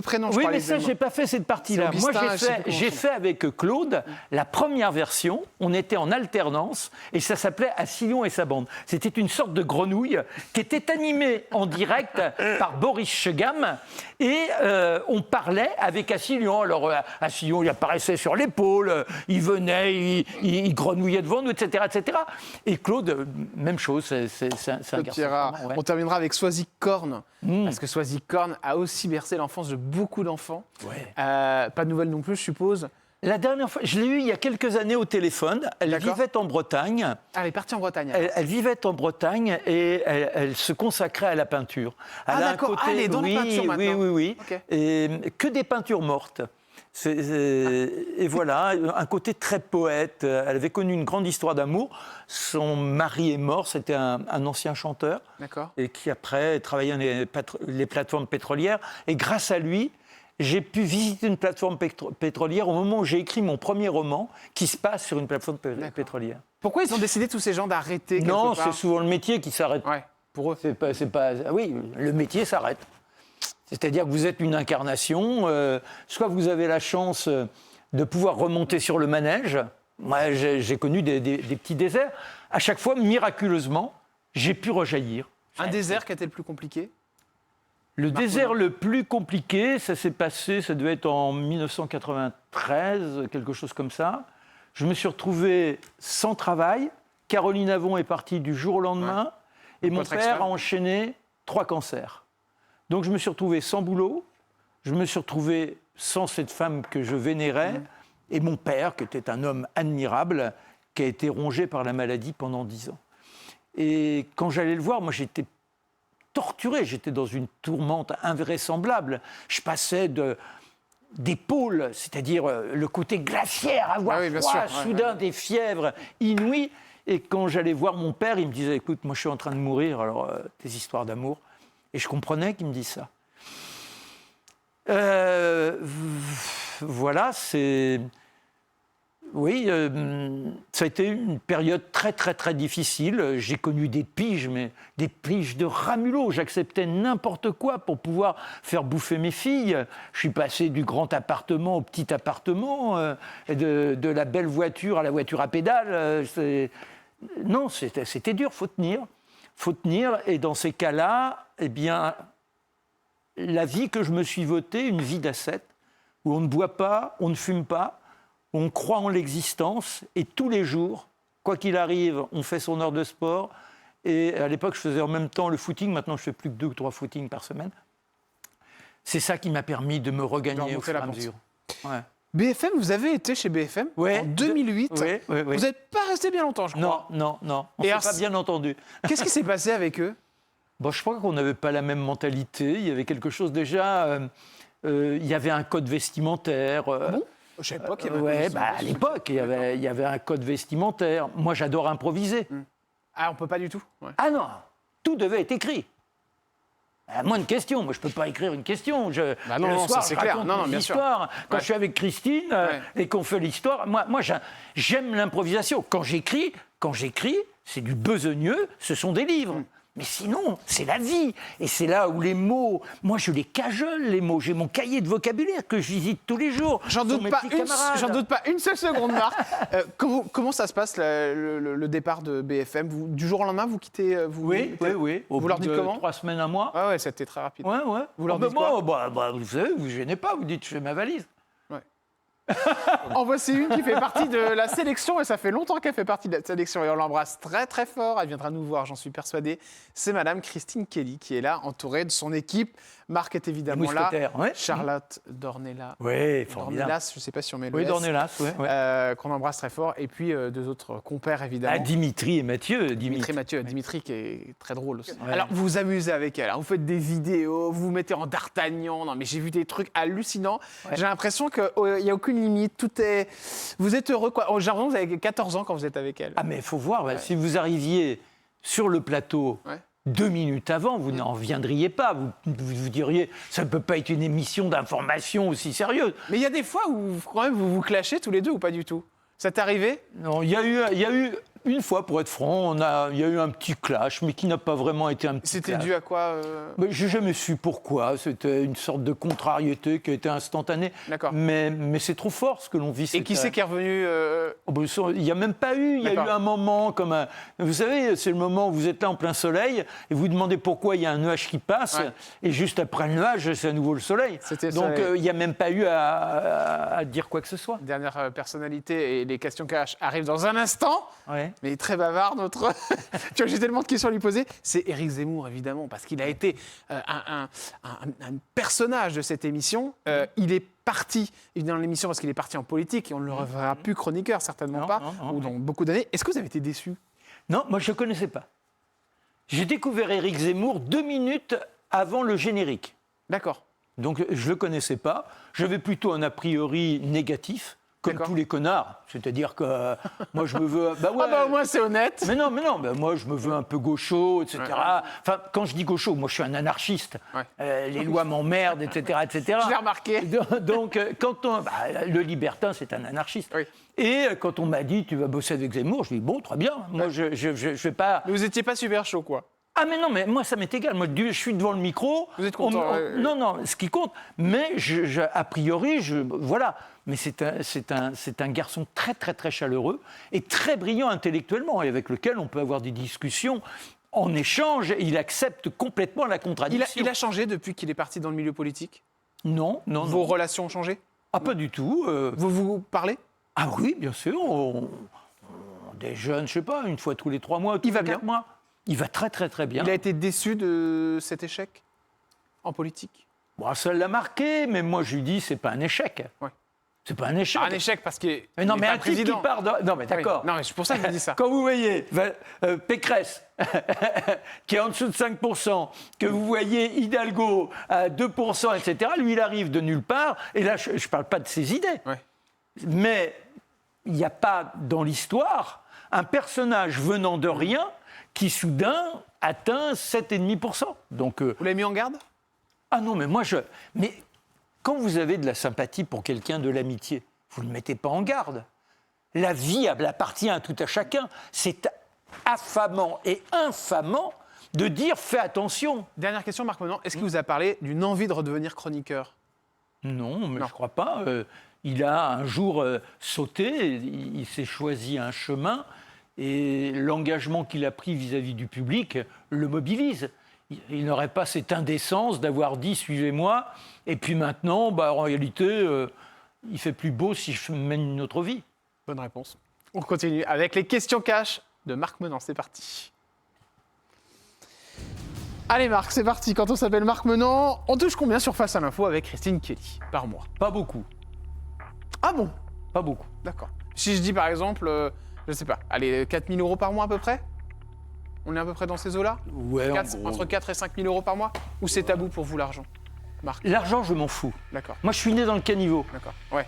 prénoms, je Oui, crois. mais les ça, animaux. je n'ai pas fait cette partie-là. C'est Moi, Augustin, je sais plus comment j'ai ça fait avec Claude la première version. On était en alternance et ça s'appelait Acilion et sa bande. C'était une sorte de grenouille qui était animée en direct par Boris Chegam. Et on parlait avec Acilion. Alors, Acilion, il apparaissait sur l'épaule, il venait, il grenouillait devant nous, etc., etc. Et Claude, même chose, c'est un garçon. Ouais. On terminera avec Swazik Korn, parce que Swazik Korn a aussi bercé l'enfance de beaucoup d'enfants. Ouais. Pas de nouvelles non plus, je suppose. La dernière fois, je l'ai eue il y a quelques années au téléphone. Elle vivait en Bretagne. Ah, elle est partie en Bretagne. Elle vivait en Bretagne et elle se consacrait à la peinture. Elle a un d'accord. côté- Elle est dans la peinture maintenant. Oui. Ok. Et que des peintures mortes. Et voilà, un côté très poète. Elle avait connu une grande histoire d'amour. Son mari est mort, c'était un ancien chanteur. D'accord. Et qui après travaillait dans les plateformes pétrolières. Et grâce à lui, j'ai pu visiter une plateforme pétrolière au moment où j'ai écrit mon premier roman qui se passe sur une plateforme pétrolière. Pourquoi ils ont décidé tous ces gens d'arrêter quelque Non, part c'est souvent le métier qui s'arrête. Ouais, pour eux. C'est pas, oui, le métier s'arrête. C'est-à-dire que vous êtes une incarnation, soit vous avez la chance de pouvoir remonter sur le manège. Moi, j'ai connu des petits déserts. À chaque fois, miraculeusement, j'ai pu rejaillir. Un désert qui était le plus compliqué? Le désert le plus compliqué, ça s'est passé, ça devait être en 1993, quelque chose comme ça. Je me suis retrouvé sans travail. Caroline Avon est partie du jour au lendemain. Et mon père a enchaîné 3 cancers. Donc je me suis retrouvé sans boulot. Je me suis retrouvé sans cette femme que je vénérais. Et mon père, qui était un homme admirable, qui a été rongé par la maladie pendant 10 ans. Et quand j'allais le voir, moi j'étais torturé, j'étais dans une tourmente invraisemblable. Je passais d'épaule, c'est-à-dire le côté glaciaire, avoir froid, soudain des fièvres inouïes. Et quand j'allais voir mon père, il me disait, écoute, moi je suis en train de mourir, alors tes histoires d'amour. Et je comprenais qu'il me dise ça. Voilà, c'est... Oui, ça a été une période très, très, très difficile. J'ai connu des piges, mais des piges de ramulot. J'acceptais n'importe quoi pour pouvoir faire bouffer mes filles. Je suis passé du grand appartement au petit appartement, de la belle voiture à la voiture à pédales. Non, c'était dur, faut tenir. Faut tenir, et dans ces cas-là, eh bien, la vie que je me suis votée, une vie d'ascète, où on ne boit pas, on ne fume pas, on croit en l'existence, et tous les jours, quoi qu'il arrive, on fait son heure de sport. Et à l'époque, je faisais en même temps le footing, maintenant je fais plus que 2 ou 3 footings par semaine. C'est ça qui m'a permis de me regagner au fur et à mesure. Ouais. BFM, vous avez été chez BFM en 2008. Oui. Vous n'êtes pas resté bien longtemps, je crois. Non. On ne s'est pas bien entendu. Qu'est-ce qui s'est passé avec eux? Bon, je crois qu'on n'avait pas la même mentalité. Il y avait quelque chose déjà... il y avait un code vestimentaire. Bon, je savais pas qu'il y avait à l'époque, il y avait un code vestimentaire. Moi, j'adore improviser. Ah, on peut pas du tout? Ah non, tout devait être écrit. Moins de questions. Moi, je ne peux pas écrire une question. Le soir, je raconte une histoire. Quand je suis avec Christine et qu'on fait l'histoire, moi j'aime l'improvisation. Quand j'écris, c'est du besogneux, ce sont des livres. Mais sinon, c'est la vie. Et c'est là où les mots, moi je les cajole, les mots. J'ai mon cahier de vocabulaire que je visite tous les jours. J'en doute pas une seule seconde, Marc. Comment ça se passe, le départ de BFM? Du jour au lendemain, vous quittez Oui. Vous leur dites comment? 3 semaines, un mois. Ah ouais, c'était très rapide. Ouais. Vous leur dites quoi? Vous savez, vous ne gênez pas, vous dites je fais ma valise. En voici une qui fait partie de la sélection, et ça fait longtemps qu'elle fait partie de la sélection, et on l'embrasse très très fort. Elle viendra nous voir, j'en suis persuadé. C'est Madame Christine Kelly qui est là, entourée de son équipe. Marc est évidemment là. Charlotte Dornelas. Oui, formidable. Dornelas, je ne sais pas si on met le S. S. Dornelas, qu'on embrasse très fort. Et puis 2 autres compères, évidemment. Dimitri et Mathieu. Dimitri qui est très drôle aussi. Ouais. Alors, vous vous amusez avec elle. Vous faites des vidéos, vous vous mettez en d'Artagnan. Non, mais j'ai vu des trucs hallucinants. Ouais. J'ai l'impression qu'il n'y a aucune limite. Tout est... Vous êtes heureux, quoi. J'ai l'impression que vous avez 14 ans quand vous êtes avec elle. Ah, mais il faut voir, si vous arriviez sur le plateau 2 minutes avant, vous n'en viendriez pas. Vous diriez, ça ne peut pas être une émission d'information aussi sérieuse. Mais il y a des fois où quand même vous vous clashez tous les deux ou pas du tout? Ça t'est arrivé? Non, il y a eu une fois, pour être franc, il y a eu un petit clash, mais qui n'a pas vraiment été un petit C'était clash. dû à quoi J'ai jamais su pourquoi. C'était une sorte de contrariété qui a été instantanée. D'accord. Mais c'est trop fort ce que l'on vit. Et qui c'est qui est revenu Il n'y a même pas eu. Il y a eu un moment comme un... Vous savez, c'est le moment où vous êtes là en plein soleil et vous demandez pourquoi il y a un nuage qui passe. Ouais. Et juste après le nuage, c'est à nouveau le soleil. Donc il n'y a même pas eu à dire quoi que ce soit. Dernière personnalité et les questions cash arrivent dans un instant. Ouais. Mais très bavard, notre. Tu vois, j'ai tellement de questions à lui poser. C'est Éric Zemmour, évidemment, parce qu'il a été un personnage de cette émission. Il est parti dans l'émission parce qu'il est parti en politique et on ne le reverra plus chroniqueur, certainement pas, ou dans beaucoup d'années. Est-ce que vous avez été déçu? Non, moi je ne connaissais pas. J'ai découvert Éric Zemmour 2 minutes avant le générique. D'accord. Donc je ne le connaissais pas. J'avais plutôt un a priori négatif. Comme tous les connards, c'est-à-dire que moi je me veux... au moins c'est honnête. Mais non, moi je me veux un peu gaucho, etc. Ouais. Enfin, quand je dis gaucho, moi je suis un anarchiste. Ouais. Les lois m'emmerdent, etc., etc. Je l'ai remarqué. Donc, le libertin, c'est un anarchiste. Oui. Et quand on m'a dit, tu vas bosser avec Zemmour, je dis, bon, très bien, moi je vais pas... Mais vous n'étiez pas super chaud, quoi. Ah mais non, mais moi ça m'est égal. Moi je suis devant le micro. Vous êtes content? Non, ce qui compte. Mais a priori, voilà. Mais c'est un garçon très très très chaleureux et très brillant intellectuellement et avec lequel on peut avoir des discussions en échange. Et il accepte complètement la contradiction. Il a changé depuis qu'il est parti dans le milieu politique? Non. Vos relations ont changé? Ah pas du tout. Vous parlez? Ah oui, bien sûr. On déjeune, je sais pas, une fois tous les 3 mois. Il va bien? Mois. Il va très très très bien. Il a été déçu de cet échec en politique? Bon, ça l'a marqué, mais moi je lui dis c'est pas un échec. Ouais. C'est pas un échec. Un échec parce qu'il est mais non, mais pas un type président. Qui part de... Non, mais d'accord. Oui. Non, mais c'est pour ça que je dis ça. Quand vous voyez Pécresse, qui est en dessous de 5%, que vous voyez Hidalgo à 2%, etc., lui, il arrive de nulle part. Et là, je ne parle pas de ses idées. Ouais. Mais il n'y a pas dans l'histoire un personnage venant de rien qui, soudain, atteint 7,5%. Donc, vous l'avez mis en garde? Ah non, mais moi, Mais quand vous avez de la sympathie pour quelqu'un, de l'amitié, vous ne le mettez pas en garde. La vie appartient à tout à chacun. C'est affamant et infamant de dire « fais attention ». Dernière question, Marc Menant. Est-ce qu'il vous a parlé d'une envie de redevenir chroniqueur? Non, mais je ne crois pas. Il a un jour sauté, il s'est choisi un chemin et l'engagement qu'il a pris vis-à-vis du public le mobilise. Il n'aurait pas cette indécence d'avoir dit « suivez-moi » et puis maintenant, en réalité, il fait plus beau si je mène une autre vie. Bonne réponse. On continue avec les questions cash de Marc Menant. C'est parti. Allez Marc, c'est parti. Quand on s'appelle Marc Menant, on touche combien sur Face à l'info avec Christine Kelly par mois? Pas beaucoup. Ah bon? Pas beaucoup. D'accord. Si je dis par exemple, je sais pas, allez, 4 000 € par mois à peu près? On est à peu près dans ces eaux-là? Ouais, entre 4 et 5 000 € par mois? Ou c'est tabou pour vous l'argent, Marc? L'argent, je m'en fous. D'accord. Moi, je suis né dans le caniveau. D'accord, ouais.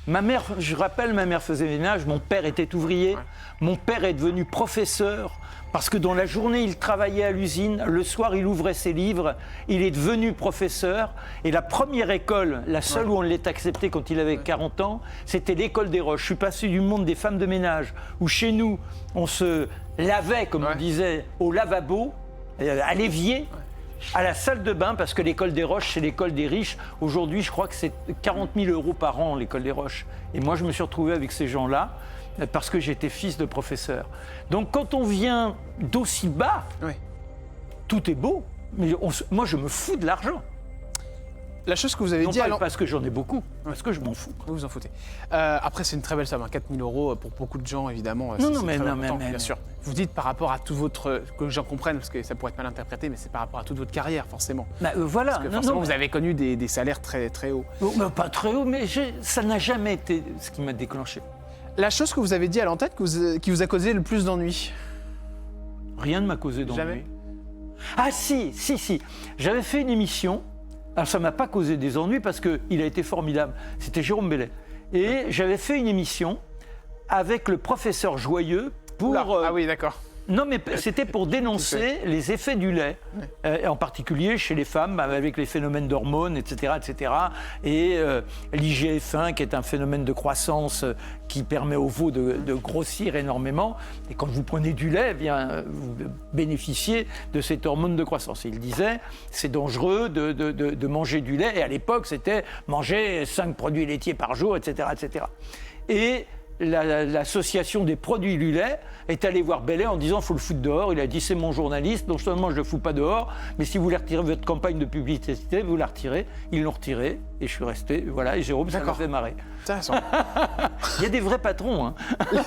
Ma mère, je rappelle, ma mère faisait ménage, mon père était ouvrier, ouais. Mon père est devenu professeur parce que dans la journée, il travaillait à l'usine, le soir, il ouvrait ses livres, il est devenu professeur et la première école, la seule où on l'ait accepté quand il avait 40 ans, c'était l'école des Roches. Je suis passé du monde des femmes de ménage où chez nous, on se lavait, comme on disait, au lavabo, à l'évier, à la salle de bain, parce que l'école des Roches, c'est l'école des riches. Aujourd'hui, je crois que c'est 40 000 € par an, l'école des Roches. Et moi, je me suis retrouvé avec ces gens-là parce que j'étais fils de professeur. Donc, quand on vient d'aussi bas, tout est beau. Mais moi, je me fous de l'argent. La chose que vous avez dit... Non pas parce que j'en ai beaucoup, parce que je m'en fous. Vous vous en foutez. Après, c'est une très belle somme, 4 000 € pour beaucoup de gens, évidemment. Non, mais bien sûr. Vous dites par rapport à tout votre... Que j'en comprenne, parce que ça pourrait être mal interprété, mais c'est par rapport à toute votre carrière, forcément. Voilà. Parce que forcément, vous avez connu des salaires très, très hauts. Pas très hauts, mais ça n'a jamais été ce qui m'a déclenché. La chose que vous avez dit à l'antenne qui vous a causé le plus d'ennui? Rien ne m'a causé d'ennui. Jamais? Ah si. J'avais fait une émission... Alors, ça ne m'a pas causé des ennuis parce qu'il a été formidable. C'était Jérôme Bellet. Et j'avais fait une émission avec le professeur Joyeux pour... Ah oui, d'accord. Non, mais c'était pour dénoncer les effets du lait, en particulier chez les femmes, avec les phénomènes d'hormones, etc., etc. Et l'IGF-1, qui est un phénomène de croissance qui permet au veau de grossir énormément. Et quand vous prenez du lait, vous bénéficiez de cette hormone de croissance. Et il disait, c'est dangereux de manger du lait. Et à l'époque, c'était manger 5 produits laitiers par jour, etc., etc. Et l'association des produits du lait est allée voir Bellet en disant « faut le foutre dehors ». Il a dit « c'est mon journaliste, non seulement je ne le fous pas dehors, mais si vous voulez retirer votre campagne de publicité, vous la retirez ». Ils l'ont retiré et je suis resté, voilà, et Jérôme, ça m'a fait marrer. Intéressant. Il y a des vrais patrons. Hein.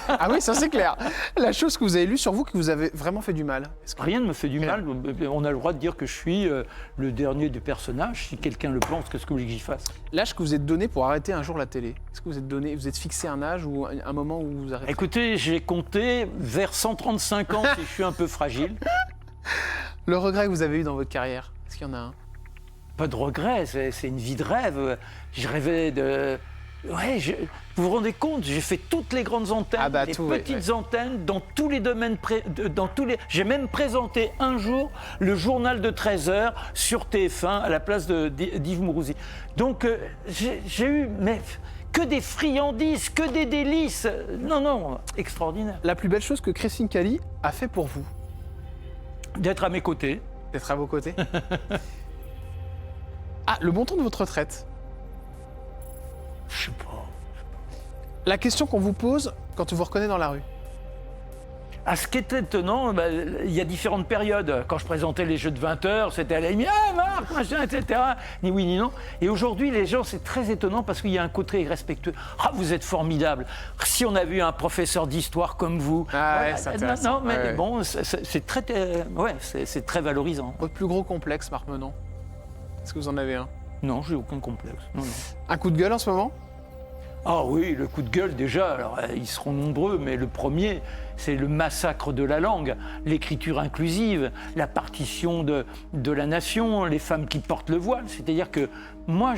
Ah oui, ça c'est clair. La chose que vous avez lue sur vous qui vous avez vraiment fait du mal. Rien ne me fait du mal. On a le droit de dire que je suis le dernier du personnage. Si quelqu'un le pense, qu'est-ce que vous voulez que j'y fasse? L'âge que vous êtes donné pour arrêter un jour la télé, est-ce que vous êtes fixé un âge ou un moment où vous arrêtez? Écoutez, j'ai compté vers 135 ans si je suis un peu fragile. Le regret que vous avez eu dans votre carrière, est-ce qu'il y en a un? Pas de regret, c'est une vie de rêve. Je rêvais de... Ouais, vous vous rendez compte, j'ai fait toutes les grandes antennes, les petites antennes, dans tous les domaines, j'ai même présenté un jour le journal de 13h sur TF1 à la place d'Yves Mourouzi. Donc j'ai eu que des friandises, que des délices. Non, extraordinaire. La plus belle chose que Christine Kelly a fait pour vous? D'être à mes côtés. D'être à vos côtés. Ah, le montant de votre retraite? Je sais pas. La question qu'on vous pose quand on vous reconnaît dans la rue? Ah, ce qui est étonnant, il y a différentes périodes. Quand je présentais les jeux de 20h, c'était à la limite, ah Marc, machin, etc. Ni oui ni non. Et aujourd'hui, les gens, c'est très étonnant parce qu'il y a un côté respectueux. Ah, vous êtes formidable. Si on avait eu un professeur d'histoire comme vous. Ah ouais, c'est intéressant. Non, mais bon, c'est très valorisant. Votre plus gros complexe, Marc Menon? Est-ce que vous en avez un? Non, j'ai aucun complexe. Non. Un coup de gueule en ce moment? Ah oui, le coup de gueule déjà, alors ils seront nombreux, mais le premier, c'est le massacre de la langue, l'écriture inclusive, la partition de la nation, les femmes qui portent le voile. C'est-à-dire que moi,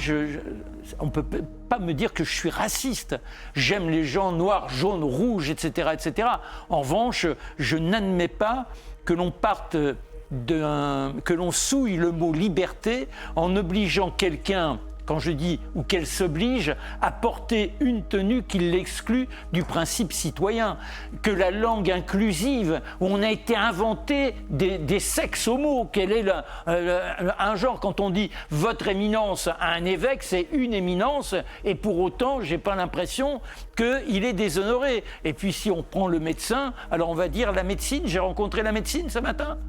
on ne peut pas me dire que je suis raciste. J'aime les gens noirs, jaunes, rouges, etc., etc. En revanche, je n'admets pas que l'on parte que l'on souille le mot liberté en obligeant quelqu'un, quand je dis ou qu'elle s'oblige, à porter une tenue qui l'exclut du principe citoyen. Que la langue inclusive, où on a été inventé des sexes homo, quel est un genre, quand on dit votre éminence à un évêque, c'est une éminence, et pour autant, j'ai pas l'impression qu'il est déshonoré. Et puis si on prend le médecin, alors on va dire la médecine, j'ai rencontré la médecine ce matin.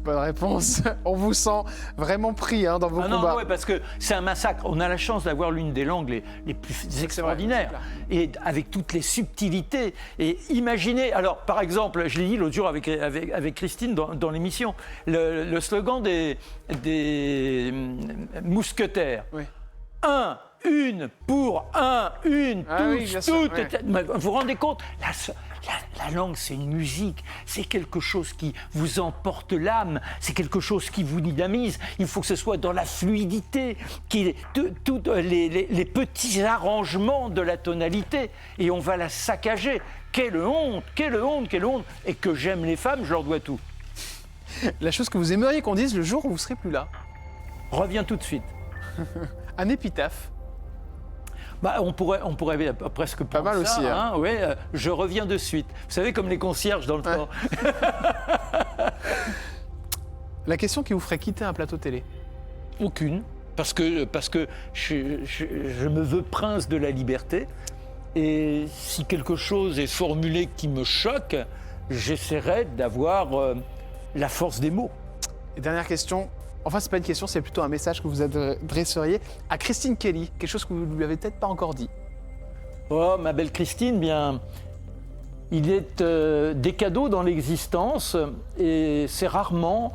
Bonne réponse. On vous sent vraiment pris dans vos combats. Non, ouais, parce que c'est un massacre. On a la chance d'avoir l'une des langues les plus extraordinaires. Et avec toutes les subtilités. Et imaginez, alors par exemple, je l'ai dit l'autre jour avec Christine dans l'émission, le slogan des mousquetaires. Oui. Une pour une, tous, toutes. Vous vous rendez compte? La langue, c'est une musique, c'est quelque chose qui vous emporte l'âme, c'est quelque chose qui vous dynamise. Il faut que ce soit dans la fluidité, tous les petits arrangements de la tonalité, et on va la saccager. Quelle honte, quelle honte, quelle honte. Et que j'aime les femmes, je leur dois tout. La chose que vous aimeriez qu'on dise le jour où vous ne serez plus là? Reviens tout de suite. Un épitaphe? On pourrait presque pas mal ça, aussi. Ouais, je reviens de suite. Vous savez, comme les concierges dans le temps. La question qui vous ferait quitter un plateau télé? Aucune. Parce que je me veux prince de la liberté. Et si quelque chose est formulé qui me choque, j'essaierai d'avoir la force des mots. Et dernière question. Enfin, c'est pas une question, c'est plutôt un message que vous adresseriez à Christine Kelly, quelque chose que vous ne lui avez peut-être pas encore dit. Oh, ma belle Christine, bien, il est des cadeaux dans l'existence et c'est rarement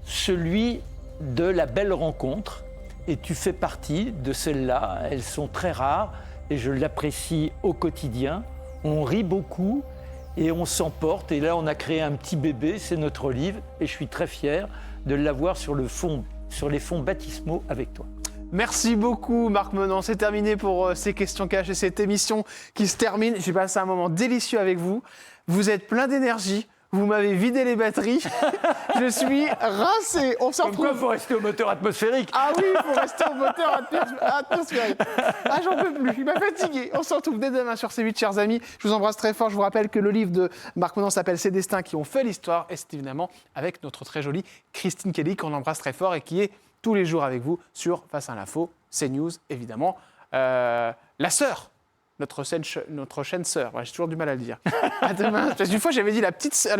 celui de la belle rencontre. Et tu fais partie de celles-là, elles sont très rares et je l'apprécie au quotidien. On rit beaucoup et on s'emporte. Et là, on a créé un petit bébé, c'est notre Olive, et je suis très fier de l'avoir sur les fonds baptismaux avec toi. Merci beaucoup Marc Menon, c'est terminé pour ces questions cash et cette émission qui se termine. J'ai passé un moment délicieux avec vous. Vous êtes plein d'énergie, Vous m'avez vidé les batteries. Je suis rincé. On s'en retrouve. Il faut rester au moteur atmosphérique. Ah oui, il faut rester au moteur atmosphérique. Ah, j'en peux plus. Il m'a fatigué. On se retrouve dès demain sur C8, chers amis. Je vous embrasse très fort. Je vous rappelle que le livre de Marc Menon s'appelle Ces destins qui ont fait l'histoire. Et c'est évidemment avec notre très jolie Christine Kelly qu'on embrasse très fort et qui est tous les jours avec vous sur Face à l'info, CNews, évidemment. La sœur. Notre chaîne sœur. Ouais, j'ai toujours du mal à le dire. À demain. Parce qu'une fois, j'avais dit la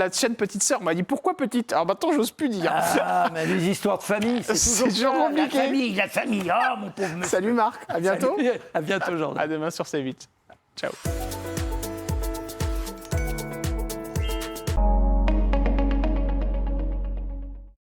chaîne petite sœur. On m'a dit pourquoi petite. Alors maintenant, j'ose plus dire. Ah, mais les histoires de famille, c'est toujours compliqué. La famille. Ah, mon pauvre monsieur. Salut Marc. À bientôt. Salut. À bientôt, Jordan. À demain sur C8. Ciao.